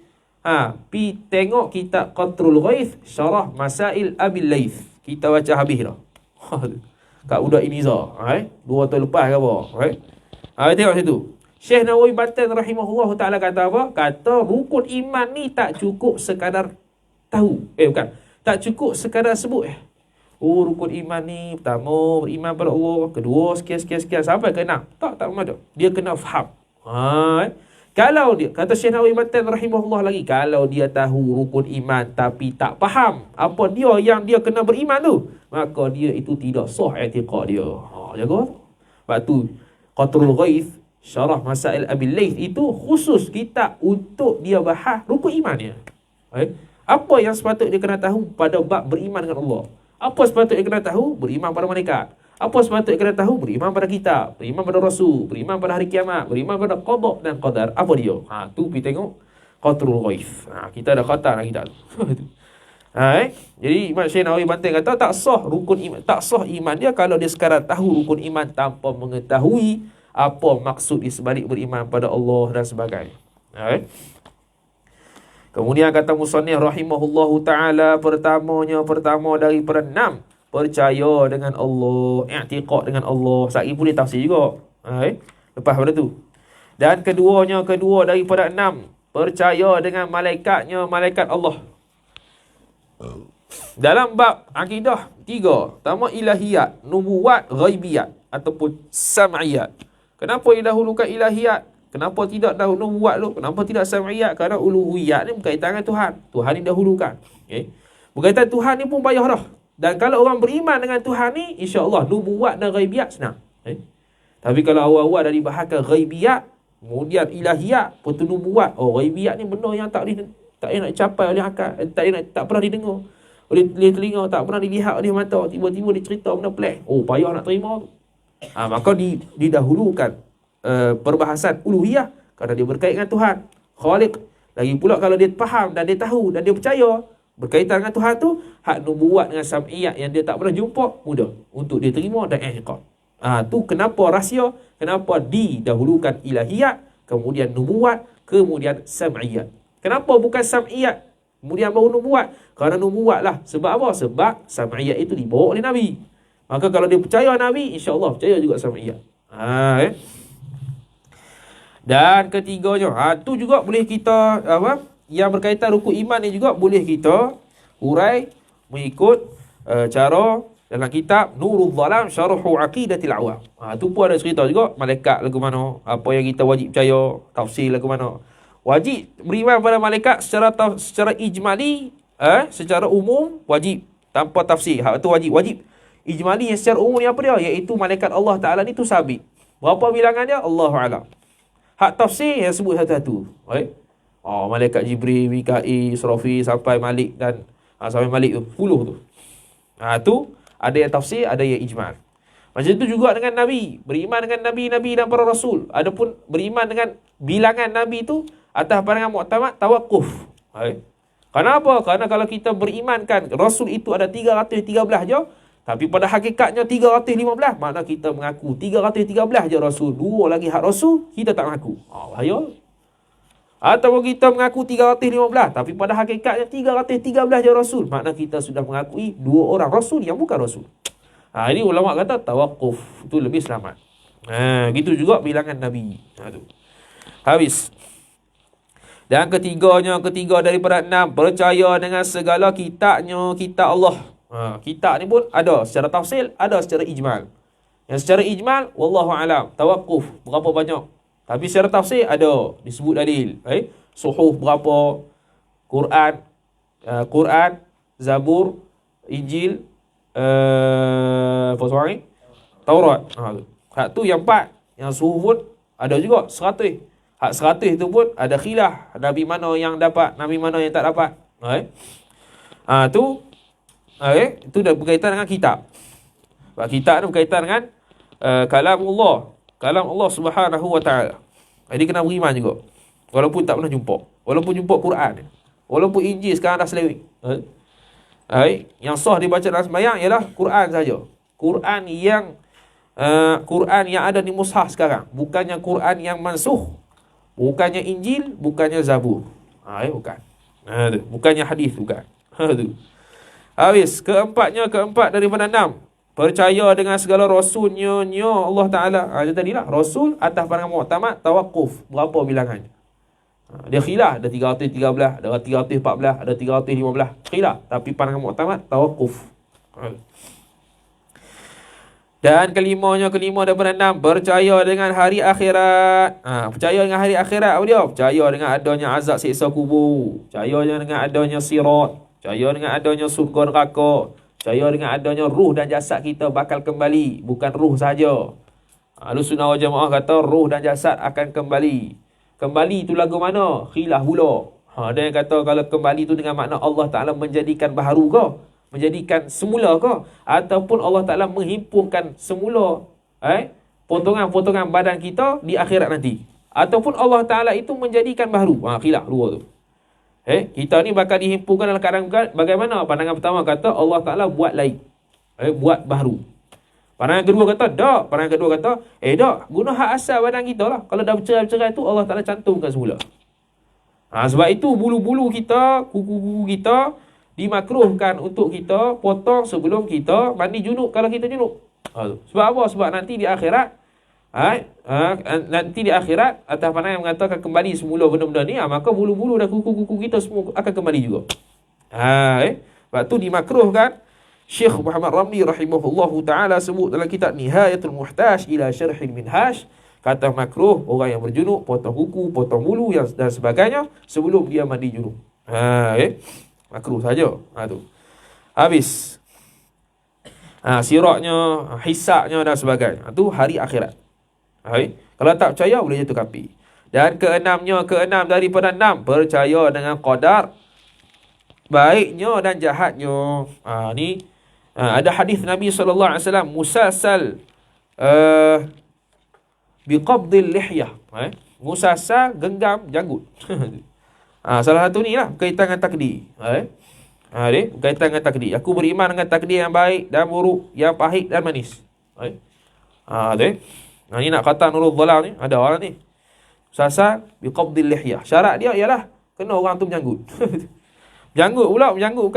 Pi tengok kitab Qatrul Ghaith, Syarah Masail Abil Laith. Kita baca habis dah. Kat Uda Iniza. 2 tahun lepas ke apa? Tengok situ. Syekh Nawawi Banten rahimahullah ta'ala kata apa? Kata rukun iman ni tak cukup sekadar tahu. Bukan. Tak cukup sekadar sebut. Rukun iman ni pertama beriman pada Allah, kedua sekian sampai ke 6. Tak memaduk. Dia kena faham. Kalau dia, kata Syekh Nawawi Banten rahimahullah lagi, kalau dia tahu rukun iman tapi tak faham apa dia yang dia kena beriman tu, maka dia itu tidak sah i'tiqad dia. Jaga. Sebab tu Qatrul Ghaith, Syarah Masail Abil Laith itu khusus kitab untuk dia bahas rukun iman dia. Apa yang sepatutnya dia kena tahu pada bab beriman dengan Allah? Apa sepatutnya dia kena tahu? Beriman pada malaikat. Apa sepatutnya kena tahu? Beriman pada kitab, beriman pada Rasul, beriman pada hari kiamat, beriman pada qada dan qadar. Apa dia? Tu pergi tengok qatrul ghaif. Kita ada khatar dalam kitab tu. Jadi Imam Syekh Nawawi Banting kata tak sah rukun iman, tak sah iman dia kalau dia sekadar tahu rukun iman tanpa mengetahui apa maksud di sebalik beriman pada Allah dan sebagainya. Kemudian kata musannif rahimahullahu taala, pertama daripada 6, percaya dengan Allah, i'tiqad dengan Allah. Sehari pun dia tafsir juga. Lepas pada tu. Dan kedua daripada 6, percaya dengan malaikatnya, malaikat Allah. Dalam bab akidah 3, pertama ilahiyat, nubuwat, ghaibiyat ataupun sam'iyat. Kenapa didahulukan ilahiyat? Kenapa tidak dahulu nubuwat tu? Kenapa tidak sam'iyat? Kerana uluhiyat ni berkaitan dengan Tuhan. Tuhan ni dahulukan. Berkaitan Tuhan ni pun payah dah. Dan kalau orang beriman dengan Tuhan ni, insya-Allah nubuwat dan ghaibiyat senang. Tapi kalau awal-awal dah dibahaskan ghaibiyat, kemudian ilahiyat, lepas tu nubuwat. Ghaibiyat ni benda yang tak nak capai oleh akal, tak pernah didengar oleh telinga, tak pernah dilihat oleh mata, tiba-tiba dia cerita benda pelik. Payah nak terima tu. Maka didahulukan perbahasan uluhiyah kerana dia berkaitan dengan Tuhan, Khaliq. Lagi pula kalau dia faham dan dia tahu dan dia percaya berkaitan dengan Tuhan tu, hak nubuwat dengan sam'iyat yang dia tak pernah jumpa, mudah untuk dia terima dan i'tiqad. Tu kenapa rahsia, kenapa didahulukan ilahiyat, kemudian nubuwat, kemudian sam'iyat. Kenapa bukan sam'iyat kemudian baru nubuwat? Kerana nubuwat lah. Sebab apa? Sebab sam'iyat itu dibawa oleh Nabi. Maka kalau dia percaya Nabi, insya-Allah percaya juga sam'iyat. Dan ketiganya, tu juga boleh kita yang berkaitan rukun iman ni juga boleh kita urai mengikut cara dalam kitab Nurul Zalam Syarhu Aqidatil Awam. Tu pun ada cerita juga malaikat lagu mana, apa yang kita wajib percaya, tafsir lagu mana. Wajib beriman pada malaikat secara ijmali, secara umum wajib tanpa tafsir. Hak tu wajib. Ijmali yang secara umum ni apa dia? Iaitu malaikat Allah Taala ni tu sabit. Berapa bilangan dia? Allahu a'lam. Hak tafsir yang sebut satu-satu. Malaikat Jibril, Mikail, Israfil sampai Malik dan sampai Malik tu 10 tu. Tu ada yang tafsir, ada yang ijmal. Macam itu juga dengan Nabi. Beriman dengan Nabi dan para Rasul. Adapun beriman dengan bilangan Nabi tu atas pandangan muktamad tawakuf. Kenapa? Kerana kalau kita berimankan Rasul itu ada 313 je, tapi pada hakikatnya 315, makna kita mengaku 313 je Rasul, 2 lagi hak Rasul, kita tak mengaku. Bahaya. Atau kita mengaku 315, tapi pada hakikatnya 313 je Rasul, makna kita sudah mengakui 2 orang Rasul yang bukan Rasul. Ini ulama kata tawakuf itu lebih selamat. Gitu juga bilangan Nabi. Tu. Habis. Dan ketiga daripada 6, percaya dengan segala kitabnya, kitab Allah. Kitab ni pun ada secara tafsir, ada secara ijmal. Yang secara ijmal, wallahu alam, tawakuf berapa banyak. Tapi secara tafsir ada disebut dalil. Suhuf berapa, Quran, Zabur, Injil, apa seorang ni? Taurat. Hak tu yang 4. Yang suhuf pun ada juga 100. Hak 100 tu pun ada khilaf. Nabi mana yang dapat, Nabi mana yang tak dapat. Itu dah berkaitan dengan kitab. Sebab kitab tu berkaitan dengan kalam Allah Subhanahu wa ta'ala. Jadi kena beriman juga. Walaupun tak pernah jumpa. Walaupun jumpa Quran. Walaupun Injil sekarang dah selewik. Yang sah dibaca dalam sembahyang ialah Quran saja. Quran yang ada di mushaf sekarang. Bukannya Quran yang mansuh. Bukannya Injil, bukannya Zabur. Bukan. Bukannya hadis, bukan. Habis. Keempat daripada 6. Percaya dengan segala rasulnya Allah Ta'ala. Macam tadilah. Rasul atas pandangan muktamad tawakuf. Berapa bilangannya? Dia khilaf. Ada 313, ada 314, ada 315. Khilaf. Tapi pandangan muktamad tawakuf. Dan kelima daripada 6, percaya dengan hari akhirat. Percaya dengan hari akhirat apa dia? Percaya dengan adanya azab siksa kubur. Percaya dengan adanya sirat. Percaya dengan adanya surga neraka. Percaya dengan adanya ruh dan jasad kita bakal kembali. Bukan ruh saja. Ahlussunnah wal Jamaah kata ruh dan jasad akan kembali. Kembali tu lagu mana? Khilaf pula. Ada yang kata kalau kembali tu dengan makna Allah Ta'ala menjadikan baharu ke? menjadikan semula ke, ataupun Allah Ta'ala menghimpunkan semula potongan-potongan badan kita di akhirat nanti, ataupun Allah Ta'ala itu menjadikan baharu. Khilaf dua tu. Kita ni bakal dihimpunkan dalam keadaan bagaimana? Pandangan pertama kata Allah Ta'ala buat lain, buat baharu. Pandangan kedua kata tak. Pandangan kedua kata tak, guna hak asal badan kita lah. Kalau dah bercerai-cerai tu Allah Ta'ala cantumkan semula. Sebab itu bulu-bulu kita, kuku-kuku kita dimakruhkan untuk kita potong sebelum kita mandi junub kalau kita junub. Sebab apa? Sebab nanti di akhirat atas pandangan yang mengatakan kembali semula benda-benda ni, maka bulu-bulu dan kuku-kuku kita semua akan kembali juga. Sebab tu dimakruhkan. Syekh Muhammad Ramli rahimahullahu ta'ala sebut dalam kitab Nihayatul Muhtaj ila Syarhil Minhaj, kata makruh orang yang berjunub potong kuku, potong bulu dan sebagainya sebelum dia mandi junub. Makruh saja. Tu. Habis. Siraknya, hisaknya dan sebagainya. Tu hari akhirat. Kalau tak percaya boleh jatuh kafir. Dan keenam daripada 6, percaya dengan qadar, baiknya dan jahatnya. Ni ada hadis Nabi SAW, musasal biqabdil lihyah. Musasal genggam janggut. Salah satu ni lah berkaitan dengan takdir. Berkaitan dengan takdir. Aku beriman dengan takdir yang baik dan buruk, yang pahit dan manis. Ni nak kata Nurul Dhalam ni, ada orang ni musasal biqabdil lihyah. Syarat dia ialah kena orang tu menjanggut. Janggut pula, menjanggut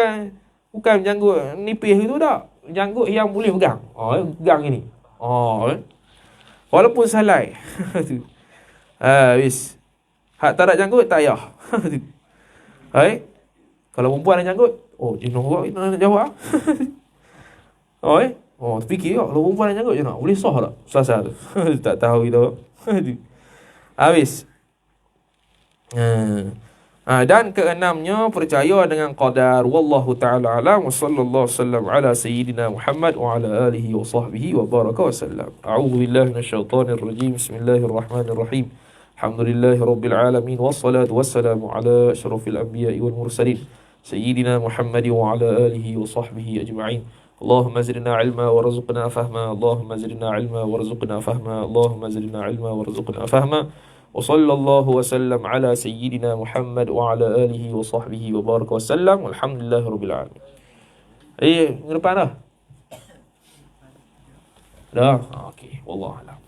bukan menjanggut nipis itu tak. Menjanggut yang boleh pegang. Pegang ini. Walaupun salai. Habis. Hak tak ada janggut, tak payah. Kalau perempuan ada janggut, jenuh awak nak jawab. Terfikir kalau perempuan ada janggut, jenuh. Boleh sah tak? Sah tu. Tak tahu kita. Habis. Dan keenamnya percaya dengan qadar. Wallahu ta'ala alam. Wa sallallahu sallam ala sayyidina Muhammad wa ala alihi wa sahbihi wa baraka wa sallam. A'udhu billahi minasyaitanir rajim. Bismillahirrahmanirrahim. Alhamdulillahi rabbil alamin. Wassalatu wassalamu ala asyrafil anbiya'i wal mursalin sayyidina Muhammad wa ala alihi wa sahbihi ajma'in. Allahumma zidna ilma warzuqna fahma. Allahumma zidna ilma warzuqna fahma. Allahumma zidna ilma warzuqna fahma. وصلى الله وسلم على سيدنا محمد وعلى آله وصحبه وبارك وسلم والحمد لله رب العالمين. Minggu depan dah? Dah? Okey. Wallahu a'lam.